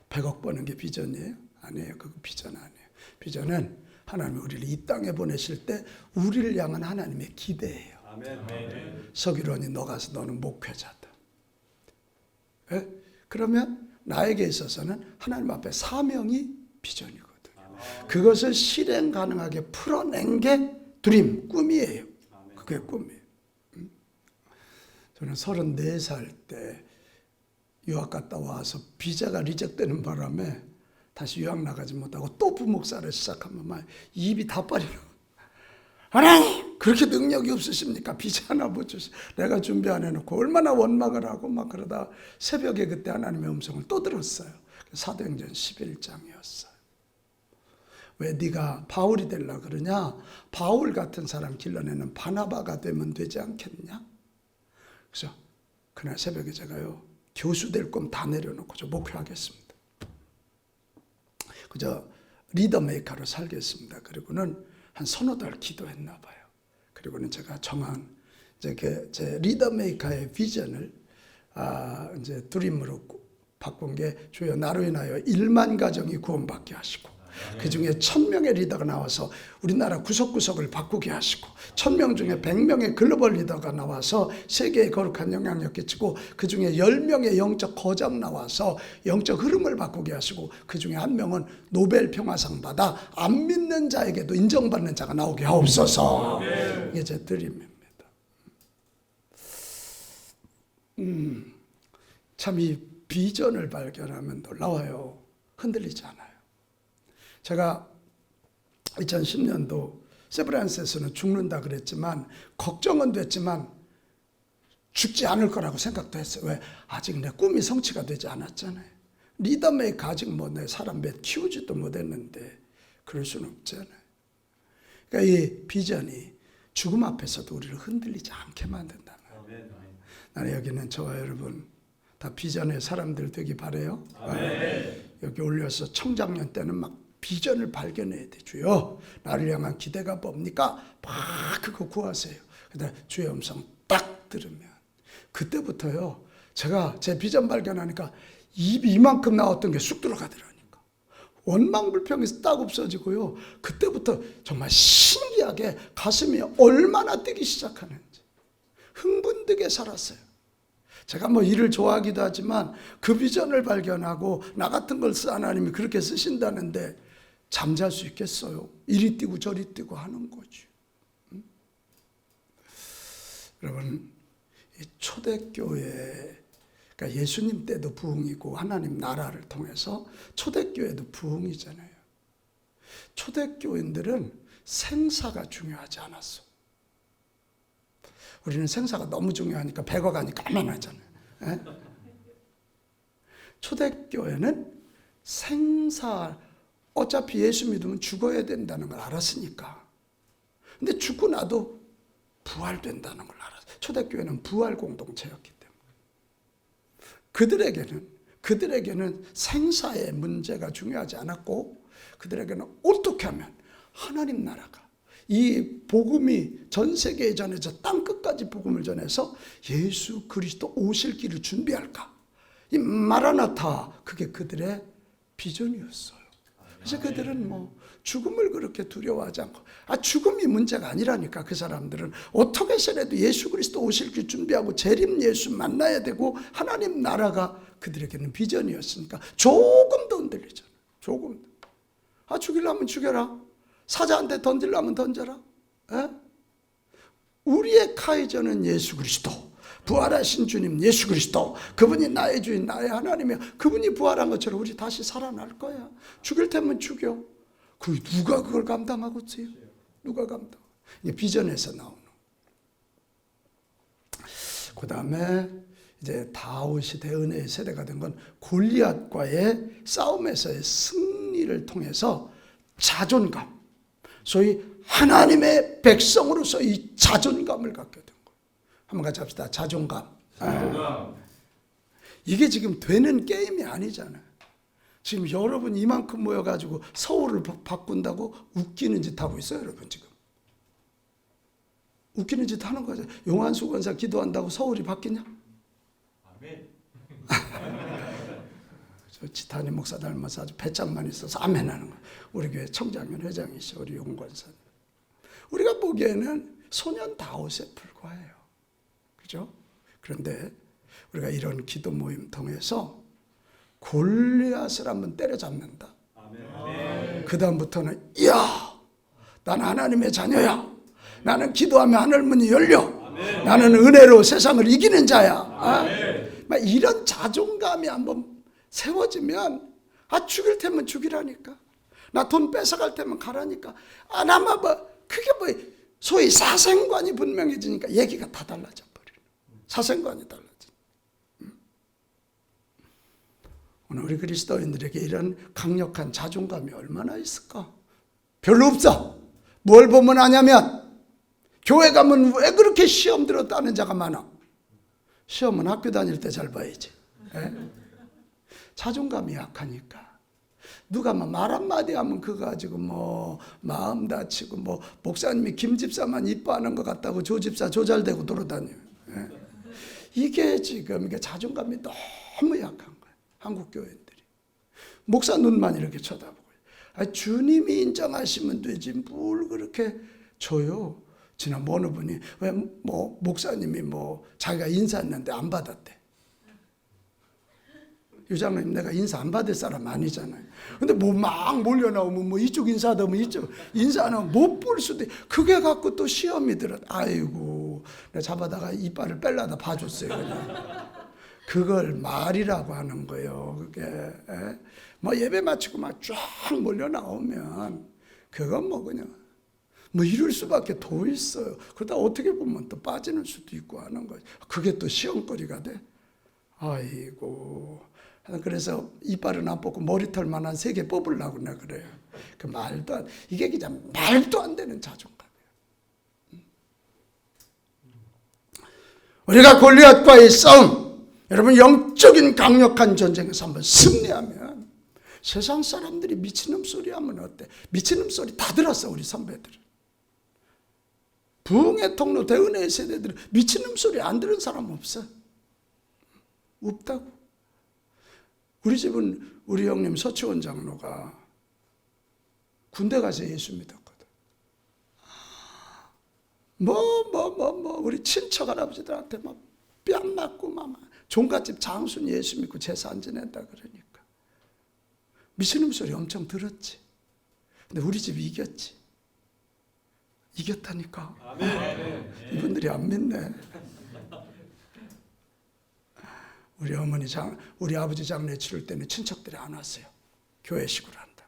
100억 버는 게 비전이에요? 아니에요. 그거 비전 아니에요. 비전은 하나님이 우리를 이 땅에 보내실 때 우리를 향한 하나님의 기대예요. 아멘. 서기론이 너 가서 너는 목회자다. 예? 그러면 나에게 있어서는 하나님 앞에 사명이 비전이거든요. 그것을 실행 가능하게 풀어낸 게 드림, 꿈이에요. 그게 꿈이에요. 저는 34살 때 유학 갔다 와서 비자가 리젝되는 바람에 다시 유학 나가지 못하고 또 부목사를 시작하면 막 입이 다 빠지는 거예요. 하나님, 그렇게 능력이 없으십니까? 비자 하나 못 주시. 내가 준비 안 해놓고 얼마나 원망을 하고 막 그러다 새벽에 그때 하나님의 음성을 또 들었어요. 사도행전 11장이었어요. 왜 네가 바울이 되려고 그러냐? 바울 같은 사람 길러내는 바나바가 되면 되지 않겠냐? 그래서 그날 새벽에 제가요, 교수 될 꿈 다 내려놓고 저 목회하겠습니다. 그저 리더 메이커로 살겠습니다. 그리고는 한 서너 달 기도했나 봐요. 그리고는 제가 정한 제 리더 메이커의 비전을 이제 드림으로 바꾼 게 주여 나로 인하여 1만 가정이 구원받게 하시고 그 중에 1000명의 리더가 나와서 우리나라 구석구석을 바꾸게 하시고 1000명 중에 100명의 글로벌 리더가 나와서 세계에 거룩한 영향력 끼치고 그 중에 10명의 영적 거장 나와서 영적 흐름을 바꾸게 하시고 그 중에 1명은 노벨 평화상 받아 안 믿는 자에게도 인정받는 자가 나오게 하옵소서. 이게 제 드림입니다. 참 이 비전을 발견하면 놀라워요. 흔들리지 않아요. 제가 2010년도 세브란스에서는 죽는다 그랬지만 걱정은 됐지만 죽지 않을 거라고 생각도 했어요. 왜? 아직 내 꿈이 성취가 되지 않았잖아요. 리더 메이커 아직 내 사람 몇 키우지도 못했는데 그럴 수는 없잖아요. 그러니까 이 비전이 죽음 앞에서도 우리를 흔들리지 않게 만든다는 거예요. 나는 여기는 저와 여러분 다 비전의 사람들 되기 바라요. 여기 올려서 청장년 때는 막 비전을 발견해야 돼. 주여 나를 향한 기대가 뭡니까? 막 그거 구하세요. 그다음에 주의 음성 딱 들으면 그때부터요. 제가 제 비전 발견하니까 입이 이만큼 나왔던 게 쑥 들어가더라니까. 원망불평이 딱 없어지고요. 그때부터 정말 신기하게 가슴이 얼마나 뛰기 시작하는지 흥분되게 살았어요. 제가 뭐 일을 좋아하기도 하지만 그 비전을 발견하고 나 같은 걸 하나님이 그렇게 쓰신다는데 잠잘 수 있겠어요? 이리 뛰고 저리 뛰고 하는 거죠. 여러분, 이 초대교회, 그러니까 예수님 때도 부흥이고 하나님 나라를 통해서 초대교회도 부흥이잖아요. 초대교인들은 생사가 중요하지 않았어. 우리는 생사가 너무 중요하니까 백어가니 까만하잖아요. 에? 초대교회는 생사, 어차피 예수 믿으면 죽어야 된다는 걸 알았으니까. 근데 죽고 나도 부활된다는 걸 알았어요. 초대교회는 부활 공동체였기 때문에. 그들에게는 생사의 문제가 중요하지 않았고, 그들에게는 어떻게 하면 하나님 나라가 이 복음이 전 세계에 전해져 땅 끝까지 복음을 전해서 예수 그리스도 오실 길을 준비할까? 이 마라나타, 그게 그들의 비전이었어요. 그래서 그들은 뭐 죽음을 그렇게 두려워하지 않고, 죽음이 문제가 아니라니까. 그 사람들은 어떻게 해서라도 예수 그리스도 오실 길 준비하고 재림 예수 만나야 되고 하나님 나라가 그들에게는 비전이었으니까 조금 더 흔들리잖아요. 조금 더. 죽이려면 죽여라. 사자한테 던지려면 던져라. 에? 우리의 카이저는 예수 그리스도, 부활하신 주님 예수 그리스도, 그분이 나의 주인 나의 하나님이야. 그분이 부활한 것처럼 우리 다시 살아날 거야. 죽일 테면 죽여. 누가 그걸 감당하고 있어요? 누가 감당? 이게 비전에서 나오는. 그 다음에 이제 다윗이 대은혜의 세대가 된 건 골리앗과의 싸움에서의 승리를 통해서 자존감, 소위 하나님의 백성으로서 이 자존감을 갖게 된 거예요. 한번 같이 합시다. 자존감. 이게 지금 되는 게임이 아니잖아요. 지금 여러분 이만큼 모여가지고 서울을 바꾼다고 웃기는 짓 하고 있어요. 여러분 지금 웃기는 짓 하는 거죠. 용환수 권사 기도한다고 서울이 바뀌냐? 아멘. 저 지탄이 목사 닮아서 아주 배짱만 있어서 아멘 하는 거예요. 우리 교회 청장년 회장이시죠. 우리 용 권사. 우리가 보기에는 소년 다윗에 불과해요. 그죠? 그런데 우리가 이런 기도 모임 통해서 골리앗을 한번 때려잡는다. 그 다음부터는 이야, 난 하나님의 자녀야. 나는 기도하면 하늘 문이 열려. 아멘. 나는 은혜로 세상을 이기는 자야. 막 이런 자존감이 한번 세워지면 죽일 테면 죽이라니까. 나 돈 뺏어갈 테면 가라니까. 나만 그게 소위 사생관이 분명해지니까 얘기가 다 달라져 버리는. 사생관이 달라져. 오늘 우리 그리스도인들에게 이런 강력한 자존감이 얼마나 있을까? 별로 없어. 뭘 보면 아냐면 교회 가면 왜 그렇게 시험 들었다는 자가 많아? 시험은 학교 다닐 때 잘 봐야지. 자존감이 약하니까. 누가 말 한마디 하면 그거 가지고 뭐 마음 다치고 뭐 목사님이 김 집사만 이뻐하는 것 같다고 조 집사 조잘대고 돌아다녀요. 예. 이게 지금 이게 자존감이 너무 약한 거예요. 한국 교회들이. 목사 눈만 이렇게 쳐다보고. 주님이 인정하시면 되지 뭘 그렇게 줘요. 지난 어느 분이 왜 뭐 목사님이 뭐 자기가 인사했는데 안 받았대. 유장로님 내가 인사 안 받을 사람 아니잖아요. 근데 뭐 막 몰려 나오면 뭐 이쪽 인사하다 보면 이쪽 인사 안 하면 못 볼 수도 있고 그게 갖고 또 시험이 들어. 아이고 내가 잡아다가 이빨을 뺄라다 봐줬어요. 그냥. 그걸 말이라고 하는 거예요. 그게 뭐 예배 마치고 막 쫙 몰려 나오면 그건 뭐 그냥 뭐 이럴 수밖에 더 있어요. 그러다 어떻게 보면 또 빠지는 수도 있고 하는 거죠. 그게 또 시험거리가 돼. 아이고. 그래서 이빨은 안 뽑고 머리털만 한 3개 뽑으려고 내가 그래요. 그 말도 안, 이게 그냥 말도 안 되는 자존감이에요. 우리가 골리앗과의 싸움, 여러분 영적인 강력한 전쟁에서 한번 승리하면 세상 사람들이 미친놈 소리 하면 어때? 미친놈 소리 다 들었어 우리 선배들은. 부흥의 통로 대은혜의 세대들은 미친놈 소리 안 들은 사람 없어. 없다고. 우리 집은 우리 형님 서치원 장로가 군대 가서 예수 믿었거든. 우리 친척 할아버지들한테 막 뺨 맞고 막 종갓집 장순 예수 믿고 제사 안 지낸다 그러니까 미친놈 소리 엄청 들었지. 근데 우리 집이 이겼지. 이겼다니까. 아멘. 이분들이 안 믿네. 우리 아버지 장례 치를 때는 친척들이 안 왔어요. 교회식으로 한다.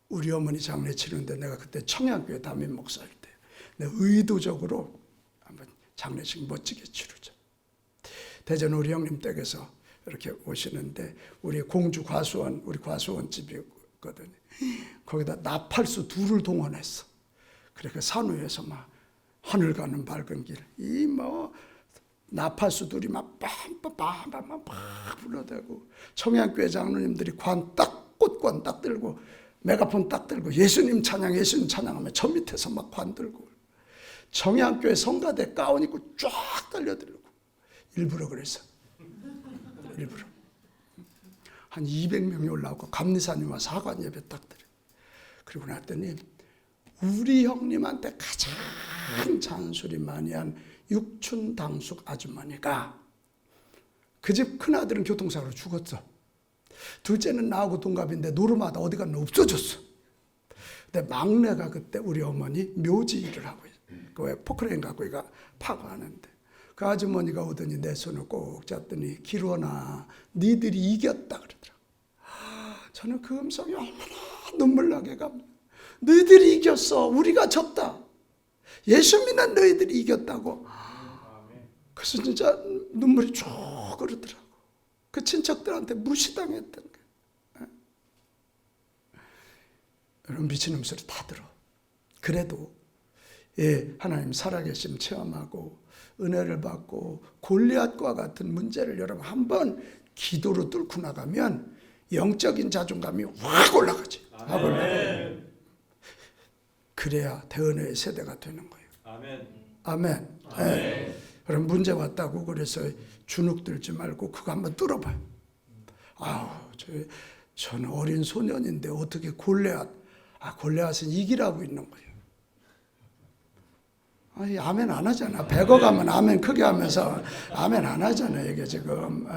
우리 어머니 장례 치는데 내가 그때 청양교회 담임 목사일 때 내가 의도적으로 한번 장례식 멋지게 치르자. 대전 우리 형님 댁에서 이렇게 오시는데 우리 공주 과수원, 우리 과수원 집이거든요. 거기다 나팔수 2를 동원했어. 그래 그 산 위에서 막 하늘 가는 밝은 길, 이 뭐 나팔수들이 막 빰빰빰빰 막 불러대고 청양교회 장로님들이 꽃관 딱 들고 메가폰 딱 들고 예수님 찬양하면 저 밑에서 막 관 들고 청양교회 성가대 가운 입고 쫙 달려들고 일부러 그래서 일부러 한 200명이 올라오고 감리사님 와서 하관 예배 딱 드려. 그리고 났더니 우리 형님한테 가장 잔소리 많이 한 육춘당숙 아주머니가 그 집 큰아들은 교통사고로 죽었어. 둘째는 나하고 동갑인데 노름하다 어디 갔나 없어졌어. 근데 막내가 그때 우리 어머니 묘지 일을 하고 있어. 그 포크레인 갖고 이가 파고 하는데 그 아주머니가 오더니 내 손을 꼭 잡더니 기론아 니들이 이겼다 그러더라고. 저는 그 음성이 얼마나 눈물 나게 갑니다. 너희들이 이겼어. 우리가 졌다. 예수 믿는 너희들이 이겼다고. 그래서 진짜 눈물이 쭉 흐르더라고. 그 친척들한테 무시당했던 거예요. 여러분 미친놈 소리 다 들어. 그래도 하나님 살아계심 체험하고 은혜를 받고 골리앗과 같은 문제를 여러분 한번 기도로 뚫고 나가면 영적인 자존감이 확 올라가지. 확 올라가. 그래야 대은혜의 세대가 되는 거예요. 아멘. 아멘. 네. 그럼 문제 왔다고 그래서 주눅 들지 말고 그거 한번 뚫어봐요. 저는 어린 소년인데 어떻게 골리앗은 이기라고 있는 거예요. 아멘 안 하잖아. 100억 하면 아멘 크게 하면서 아멘 안 하잖아. 이게 지금.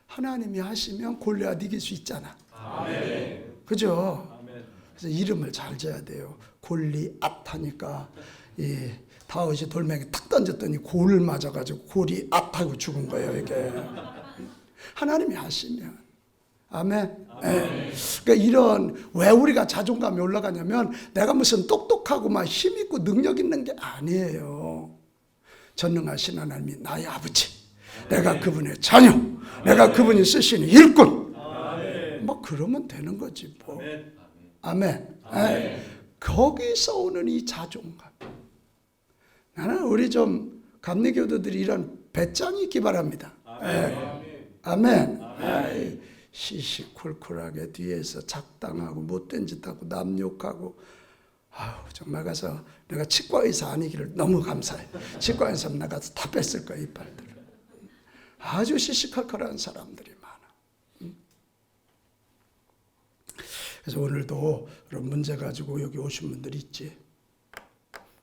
하나님이 하시면 골리앗 이길 수 있잖아. 아멘. 그죠? 그래서 이름을 잘 지어야 돼요. 골리앗 하니까 다윗이 돌멩이 탁 던졌더니 골을 맞아가지고 골이 앗하고 죽은 거예요. 이게 하나님이 하시면 아멘. 네. 그러니까 이런 왜 우리가 자존감이 올라가냐면 내가 무슨 똑똑하고 막 힘 있고 능력 있는 게 아니에요. 전능하신 하나님이 나의 아버지, 내가 그분의 자녀, 내가 그분이 쓰시는 일꾼. 뭐 그러면 되는 거지 뭐. 아멘. 네. 거기서 오는 이 자존감. 나는 우리 좀 감리교도들이 이런 배짱이 있기 바랍니다. 아멘. 아멘. 아멘. 시시콜콜하게 뒤에서 작당하고 못된 짓 하고 남 욕하고, 정말 가서 내가 치과 의사 아니기를 너무 감사해. 치과 의사 나가서 다 뺐을 거야, 이빨들을. 아주 시시콜콜한 사람들이 많아. 그래서 오늘도 여러분 문제 가지고 여기 오신 분들 있지.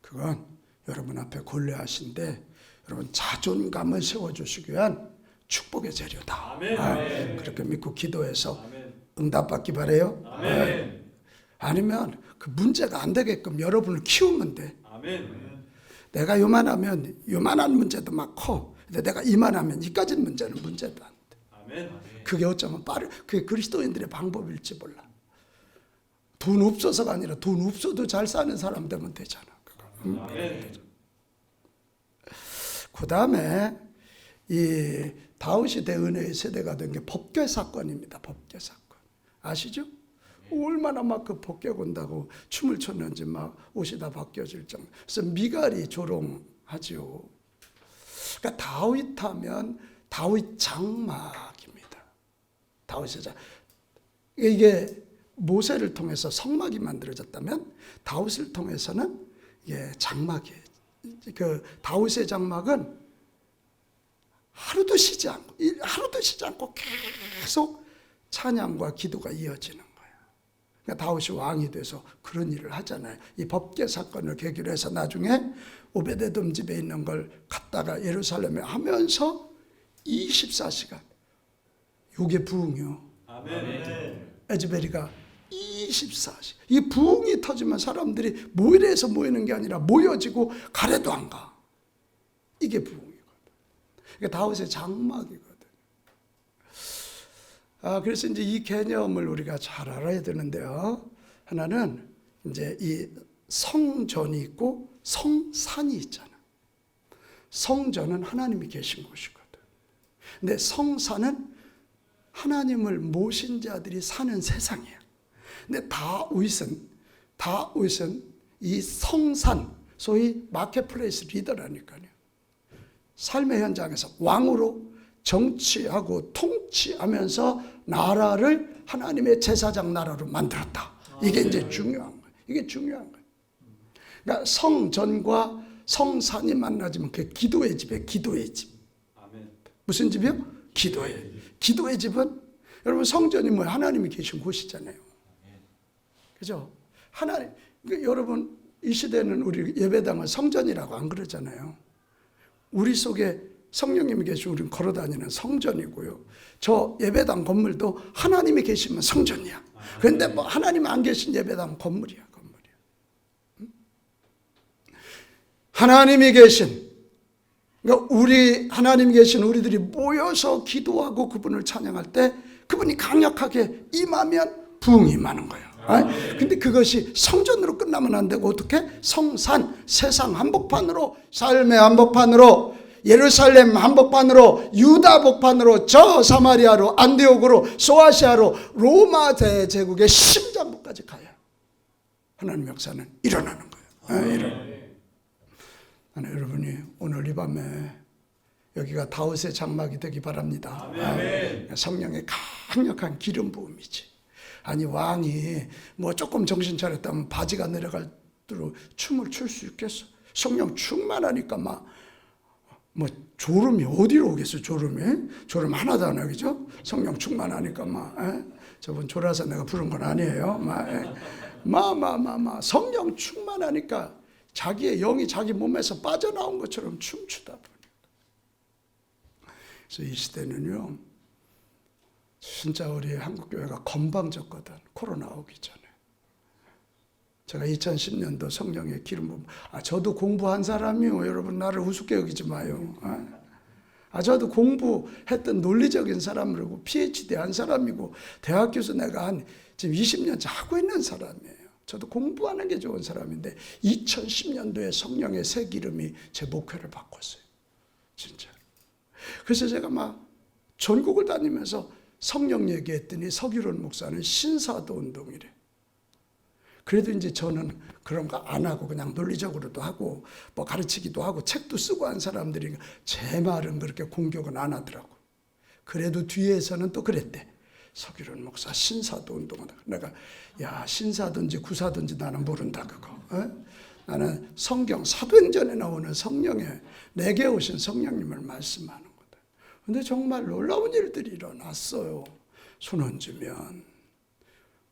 그건 여러분 앞에 곤례하신데 여러분 자존감을 세워주시기 위한 축복의 재료다. 아멘. 그렇게 믿고 기도해서 아멘. 응답받기 바래요. 아멘. 아니면 그 문제가 안 되게끔 여러분을 키우면 돼. 아멘. 내가 요만하면 요만한 문제도 막 커. 근데 내가 이만하면 이까진 문제는 문제도 안 돼. 아멘. 그게 어쩌면 그게 그리스도인들의 방법일지 몰라. 돈 없어서가 아니라 돈 없어도 잘 사는 사람 되면 되잖아. 아멘. 그 다음에 이 다윗이 대은혜의 세대가 된 게 법궤 사건입니다. 법궤 사건 아시죠? 얼마나 막 그 법궤 본다고 춤을 췄는지 막 옷이 다 바뀌어질 정도. 그래서 미갈이 조롱하죠. 그러니까 다윗 하면 다윗 장막입니다. 다윗의 장막. 이게 모세를 통해서 성막이 만들어졌다면 다윗을 통해서는 이게 장막이에요. 그 다윗의 장막은 하루도 쉬지 않고 계속 찬양과 기도가 이어지는 거예요. 그러니까 다윗이 왕이 돼서 그런 일을 하잖아요. 이 법궤 사건을 계기로 해서 나중에 오베데돔 집에 있는 걸 갖다가 예루살렘에 하면서 24시간 요게 부흥이요. 아멘. 에즈베리가 24시간 이 부흥이 터지면 사람들이 모이래서 모이는 게 아니라 모여지고 가래도 안 가. 이게 부흥이거든. 그러니까 다윗의 장막이거든. 그래서 이제 이 개념을 우리가 잘 알아야 되는데요. 하나는 이제 이 성전이 있고 성산이 있잖아. 성전은 하나님이 계신 곳이거든. 근데 성산은 하나님을 모신 자들이 사는 세상이야. 근데 다윗은 이 성산, 소위 마켓플레이스 리더라니까요. 삶의 현장에서 왕으로 정치하고 통치하면서 나라를 하나님의 제사장 나라로 만들었다. 이게 이제 중요한 거예요. 이게 중요한 거예요. 그러니까 성전과 성산이 만나지면 그게 기도의 집이에요. 기도의 집. 아멘. 무슨 집이요? 기도의. 기도의 집은 여러분 성전이 뭐예요? 하나님이 계신 곳이잖아요. 그죠? 하나님, 그러니까 여러분 이 시대는 우리 예배당을 성전이라고 안 그러잖아요. 우리 속에 성령님이 계시고 우리는 걸어다니는 성전이고요. 저 예배당 건물도 하나님이 계시면 성전이야. 그런데 뭐 하나님 안 계신 예배당 건물이야. 하나님이 계신, 그러니까 우리 계신 우리들이 모여서 기도하고 그분을 찬양할 때 그분이 강력하게 임하면 부흥이 임하는 거예요. 근데 그것이 성전으로 끝나면 안 되고 어떻게? 성산, 세상 한복판으로, 삶의 한복판으로, 예루살렘 한복판으로, 유다 복판으로, 저 사마리아로, 안디옥으로, 소아시아로, 로마 대제국의 심장부까지 가야 하나님 역사는 일어나는 거예요. 여러분이 오늘 이 밤에 여기가 다윗의 장막이 되기 바랍니다. 성령의 강력한 기름 부음이지. 아니 왕이 뭐 조금 정신 차렸다면 바지가 내려갈 대로 춤을 출 수 있겠어? 성령 충만하니까 뭐 졸음이 어디로 오겠어? 졸음 하나도 안 하겠죠? 성령 충만하니까 저분 졸아서 내가 부른 건 아니에요. 성령 충만하니까 자기의 영이 자기 몸에서 빠져나온 것처럼 춤추다 보니까. 그래서 이 시대는요, 진짜 우리 한국교회가 건방졌거든. 코로나 오기 전에. 제가 2010년도 성령의 기름 부음. 저도 공부한 사람이요. 여러분 나를 우습게 여기지 마요. 저도 공부했던 논리적인 사람이고 PhD 한 사람이고 대학교에서 내가 지금 20년째 하고 있는 사람이에요. 저도 공부하는 게 좋은 사람인데 2010년도에 성령의 새 기름이 제 목회를 바꿨어요. 진짜. 그래서 제가 전국을 다니면서 성령 얘기했더니 서기론 목사는 신사도 운동이래. 그래도 이제 저는 그런 거 안 하고 그냥 논리적으로도 하고 뭐 가르치기도 하고 책도 쓰고 한 사람들이 제 말은 그렇게 공격은 안 하더라고. 그래도 뒤에서는 또 그랬대. 서기련 목사 신사도 운동하다. 내가 야 신사든지 구사든지 나는 모른다 그거. 나는 성경 사도행전에 나오는 성령에 내게 오신 성령님을 말씀하는 거다. 근데 정말 놀라운 일들이 일어났어요. 손 얹으면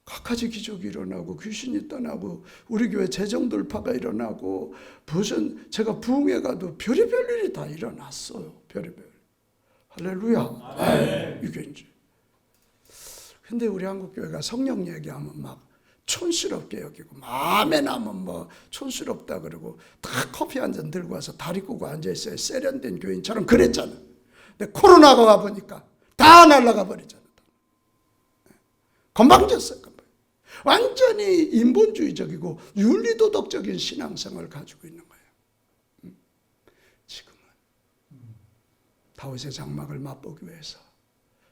갖가지 기적이 일어나고 귀신이 떠나고 우리 교회 재정 돌파가 일어나고 무슨 제가 부흥회 가도 별의별 일이 다 일어났어요. 별의별. 할렐루야. 이게 이제. 근데 우리 한국교회가 성령 얘기하면 막 촌스럽게 여기고 마음에 남은 뭐 촌스럽다 그러고 다 커피 한 잔 들고 와서 다리 꼬고 앉아있어요. 세련된 교인처럼 그랬잖아. 근데 코로나가 와보니까 다 날아가 버리잖아. 건방졌어요. 완전히 인본주의적이고 윤리도덕적인 신앙성을 가지고 있는 거예요. 지금은 다윗의 장막을 맛보기 위해서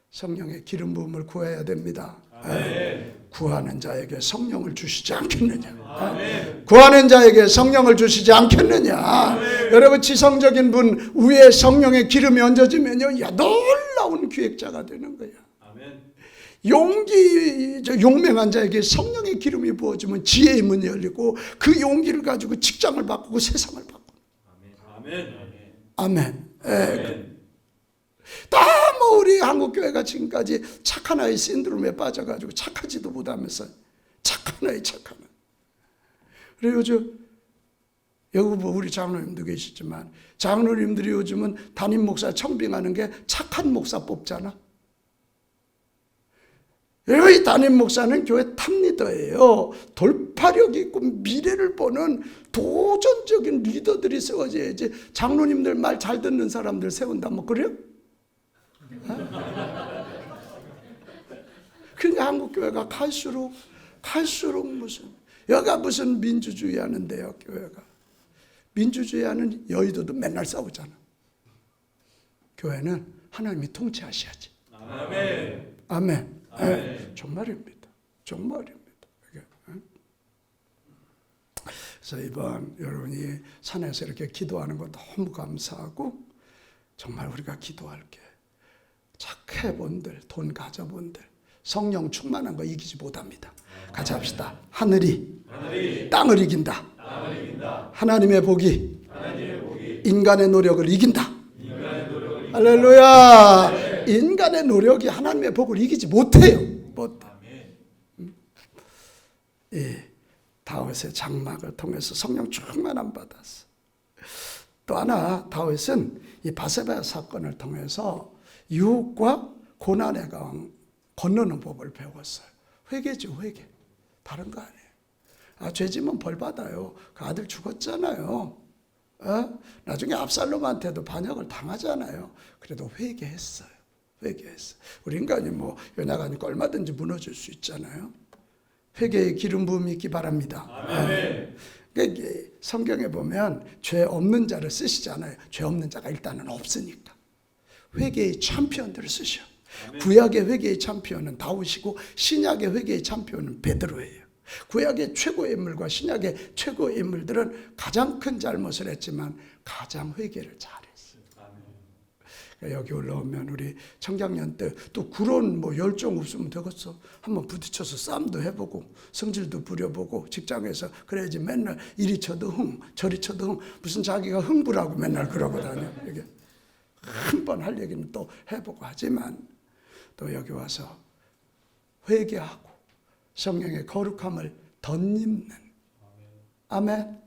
성령의 기름 부음을 구해야 됩니다. 구하는 자에게 성령을 주시지 않겠느냐. 구하는 자에게 성령을 주시지 않겠느냐. 여러분 지성적인 분 위에 성령의 기름이 얹어지면요, 야 놀라운 기획자가 되는 거야. 용맹한 자에게 성령의 기름이 부어지면 지혜의 문이 열리고 그 용기를 가지고 직장을 바꾸고 세상을 바꾸고. 아멘. 다 뭐 우리 한국교회가 지금까지 착한 아이 신드롬에 빠져가지고 착하지도 못하면서 착한 아이. 그리고 요즘 여기 뭐 우리 장로님도 계시지만 장로님들이 요즘은 담임 목사 청빙하는 게 착한 목사 뽑잖아. 이 담임 목사는 교회 탑리더예요. 돌파력 있고 미래를 보는 도전적인 리더들이 세워져야지. 장로님들 말 잘 듣는 사람들 세운다 뭐 그래요? 그러니까 한국교회가 갈수록 무슨 여가 무슨 민주주의 하는데요. 교회가 민주주의 하는 여의도도 맨날 싸우잖아. 교회는 하나님이 통치하셔야지. 아멘. 정말입니다. 그래서 이번 여러분이 산에서 이렇게 기도하는 거 너무 감사하고, 정말 우리가 기도할 게 착해본들, 돈 가져본들, 성령 충만한 거 이기지 못합니다. 같이 합시다. 하늘이 땅을 이긴다. 하나님의 복이 인간의 노력을 이긴다. 할렐루야. 인간의 노력이 하나님의 복을 이기지 못해요. 다윗의 장막을 통해서 성령 충만함 받았어. 또 하나, 다윗은 이 바세바 사건을 통해서 유혹과 고난의 강 건너는 법을 배웠어요. 회개죠, 회개. 다른 거 아니에요. 죄지면 벌 받아요. 그 아들 죽었잖아요. 나중에 압살롬한테도 반역을 당하잖아요. 그래도 회개했어요. 우리 인간이 뭐 연약하니까 얼마든지 무너질 수 있잖아요. 회개의 기름 부음이 있기 바랍니다. 그러니까 성경에 보면 죄 없는 자를 쓰시잖아요. 죄 없는 자가 일단은 없으니까. 회개의 챔피언들을 쓰셔. 구약의 회개의 챔피언은 다윗이고 신약의 회개의 챔피언은 베드로예요. 구약의 최고의 인물과 신약의 최고의 인물들은 가장 큰 잘못을 했지만 가장 회개를 잘했어요. 여기 올라오면 우리 청장년 때 또 그런 뭐 열정 없으면 되겠어. 한번 부딪혀서 싸움도 해보고 성질도 부려보고 직장에서 그래야지 맨날 이리 쳐도 흥 저리 쳐도 흥 무슨 자기가 흥부라고 맨날 그러고 다녀. 이게 한 번 할 얘기는 또 해보고 하지만 또 여기 와서 회개하고 성령의 거룩함을 덧입는. 아멘.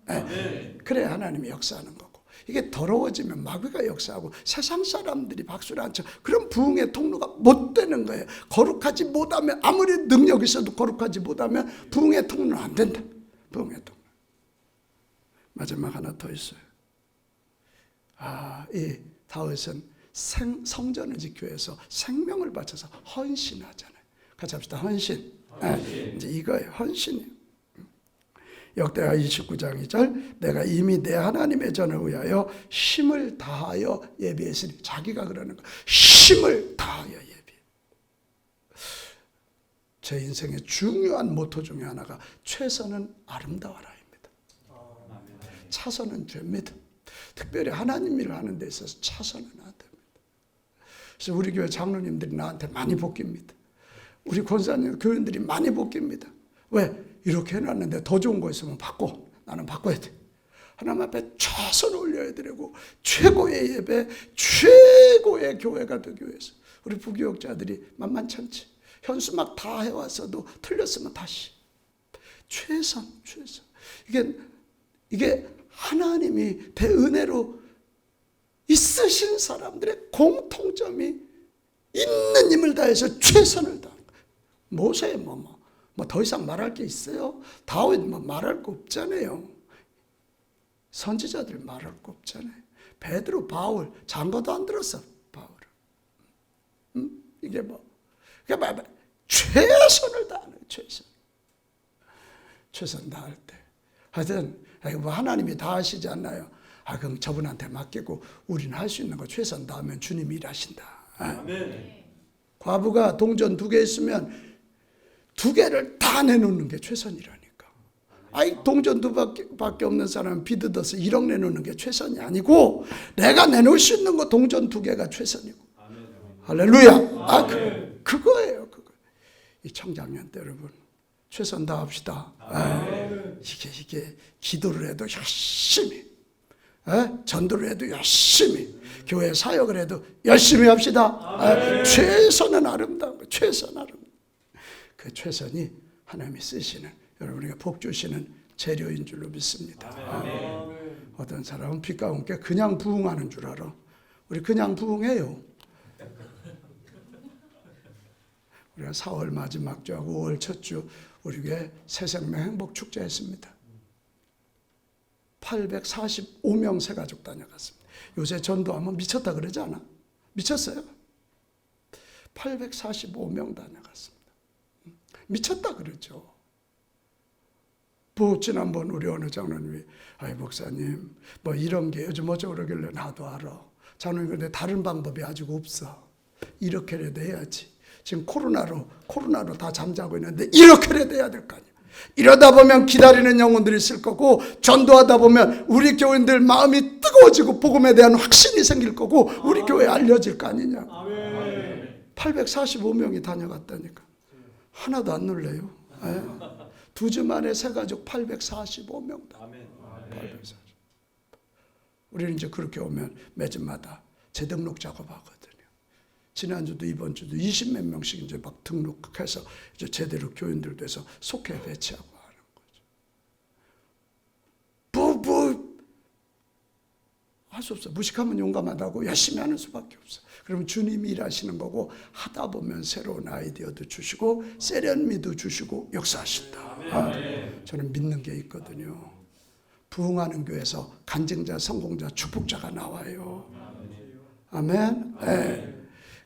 그래 하나님이 역사하는 거고. 이게 더러워지면 마귀가 역사하고 세상 사람들이 박수를 안 쳐. 그럼 부흥의 통로가 못 되는 거예요. 거룩하지 못하면 아무리 능력이 있어도 거룩하지 못하면 부흥의 통로는 안 된다. 부흥의 통로. 마지막 하나 더 있어요. 이 다윗은 성전을 지키기 위해서 생명을 바쳐서 헌신하잖아요. 같이 합시다. 헌신. 이제 이거예요. 헌신이에요. 역대하 29장 2절 내가 이미 내 하나님의 전을 위하여 힘을 다하여 예비했으니. 자기가 그러는 거. 힘을 다하여 예비해. 제 인생의 중요한 모토 중에 하나가 최선은 아름다워라입니다. 차선은 죄입니다. 특별히 하나님 일을 하는 데 있어서 차선은 안 됩니다. 그래서 우리 교회 장로님들이 나한테 많이 복깁니다. 우리 권사님 교인들이 많이 바뀝니다. 왜? 이렇게 해놨는데 더 좋은 거 있으면 바꿔. 나는 바꿔야 돼. 하나님 앞에 최선을 올려야 되고 최고의 예배, 최고의 교회가 되기 위해서 우리 부교육자들이 만만치 않지. 현수막 다 해왔어도 틀렸으면 다시 최선. 이게 하나님이 대은혜로 있으신 사람들의 공통점이 있는 힘을 다해서 최선을 다한 거예요. 모세 뭐 더 이상 말할 게 있어요? 다윗 뭐 말할 거 없잖아요. 선지자들 말할 거 없잖아요. 베드로, 바울 장거도 안 들었어. 바울은. 이게 그러니까 최선을 다하는 최선 다할 때. 하여튼 뭐 하나님이 다 하시지 않나요? 그럼 저분한테 맡기고 우리는 할 수 있는 거 최선 다하면 주님이 일하신다. 아멘. 과부가 동전 2개 있으면 2개를 다 내놓는 게 최선이라니까. 동전 2밖에 없는 사람은 비뜯어서 1억 내놓는 게 최선이 아니고 내가 내놓을 수 있는 거 동전 2개가 최선이고. 아멘. 할렐루야. 그거예요. 이 청장년 때 여러분 최선 다합시다. 이게 기도를 해도 열심히, 전도를 해도 열심히, 교회 사역을 해도 열심히 합시다. 최선은 아름다운 거. 최선 아름다운. 그 최선이 하나님이 쓰시는, 여러분에게 복 주시는 재료인 줄로 믿습니다. 어떤 사람은 빛과 함께 그냥 부흥하는 줄 알아. 우리 그냥 부흥해요. 우리가 4월 마지막 주하고 5월 첫 주 우리 교회 새생명 행복축제 했습니다. 845명 새가족 다녀갔습니다. 요새 전도하면 미쳤다 그러지 않아? 미쳤어요? 845명 다녀갔습니다. 미쳤다 그러죠. 지난번 우리 어느 장로님이 목사님 이런 게 요즘 어쩌고러길래 나도 알아. 장로님 근데 다른 방법이 아직 없어. 이렇게라도 해야지. 지금 코로나로 다 잠자고 있는데 이렇게라도 해야 될 거 아니야. 이러다 보면 기다리는 영혼들이 있을 거고 전도하다 보면 우리 교인들 마음이 뜨거워지고 복음에 대한 확신이 생길 거고 우리 교회에 알려질 거 아니냐. 845명이 다녀갔다니까. 하나도 안 놀래요. 2주 만에 새가족 845명 다. 840. 우리는 이제 그렇게 오면 매주마다 재등록 작업하거든요. 지난주도 이번 주도 20몇 명씩 이제 막 등록해서 이제 제대로 교인들도 해서 속회 배치하고 하는 거죠. 할 수 없어. 무식하면 용감하다고 열심히 하는 수밖에 없어. 그러면 주님이 일하시는 거고 하다 보면 새로운 아이디어도 주시고 세련미도 주시고 역사하신다. 저는 믿는 게 있거든요. 부흥하는 교회에서 간증자, 성공자, 축복자가 나와요. 아멘.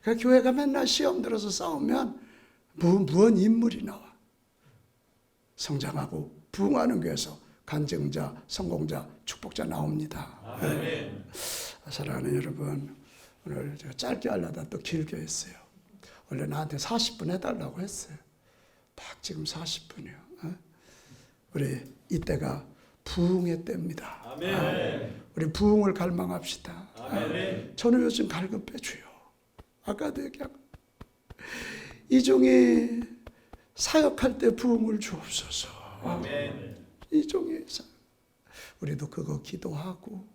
그러니까 교회가 맨날 시험 들어서 싸우면 무언 인물이 나와. 성장하고 부흥하는 교회에서 간증자, 성공자, 축복자 나옵니다. 사랑하는 여러분, 오늘 제가 짧게 하려다 또 길게 했어요. 원래 나한테 40분 해달라고 했어요. 딱 지금 40분이요. 우리 이때가 부흥의 때입니다. 우리 부흥을 갈망합시다. 저는 요즘 갈급해 주요. 아까도 얘기하고 이종이 사역할 때 부흥을 주옵소서. 이종이 우리도 그거 기도하고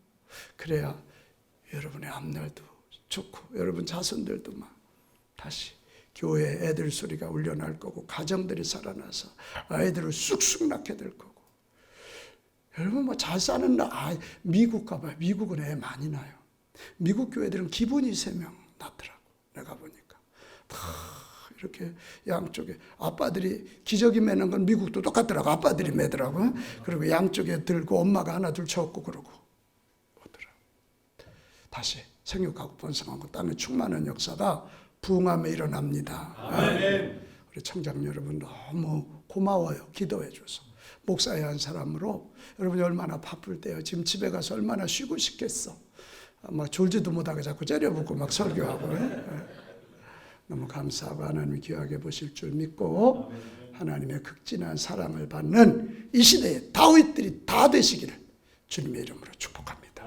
그래야 여러분의 앞날도 좋고 여러분 자손들도 막 다시 교회 애들 소리가 울려날 거고 가정들이 살아나서 아이들을 쑥쑥 낳게 될 거고 여러분 잘 사는 미국 가봐요. 미국은 애 많이 낳아요. 미국 교회들은 기본이 3명 낳더라고. 내가 보니까 다 이렇게 양쪽에 아빠들이 기저귀 매는 건 미국도 똑같더라고. 아빠들이 매더라고. 그리고 양쪽에 들고 엄마가 하나 둘 쳐갖고 그러고 오더라고. 다시 생육하고 번성하고 땅에 충만한 역사가 부흥함에 일어납니다. 우리 청장 여러분 너무 고마워요. 기도해 줘서. 목사의 한 사람으로 여러분이 얼마나 바쁠 때요. 지금 집에 가서 얼마나 쉬고 싶겠어. 막 졸지도 못하게 자꾸 째려보고 막 설교하고. 너무 감사하고 하나님이 귀하게 보실 줄 믿고 하나님의 극진한 사랑을 받는 이 시대의 다윗들이 다 되시기를 주님의 이름으로 축복합니다.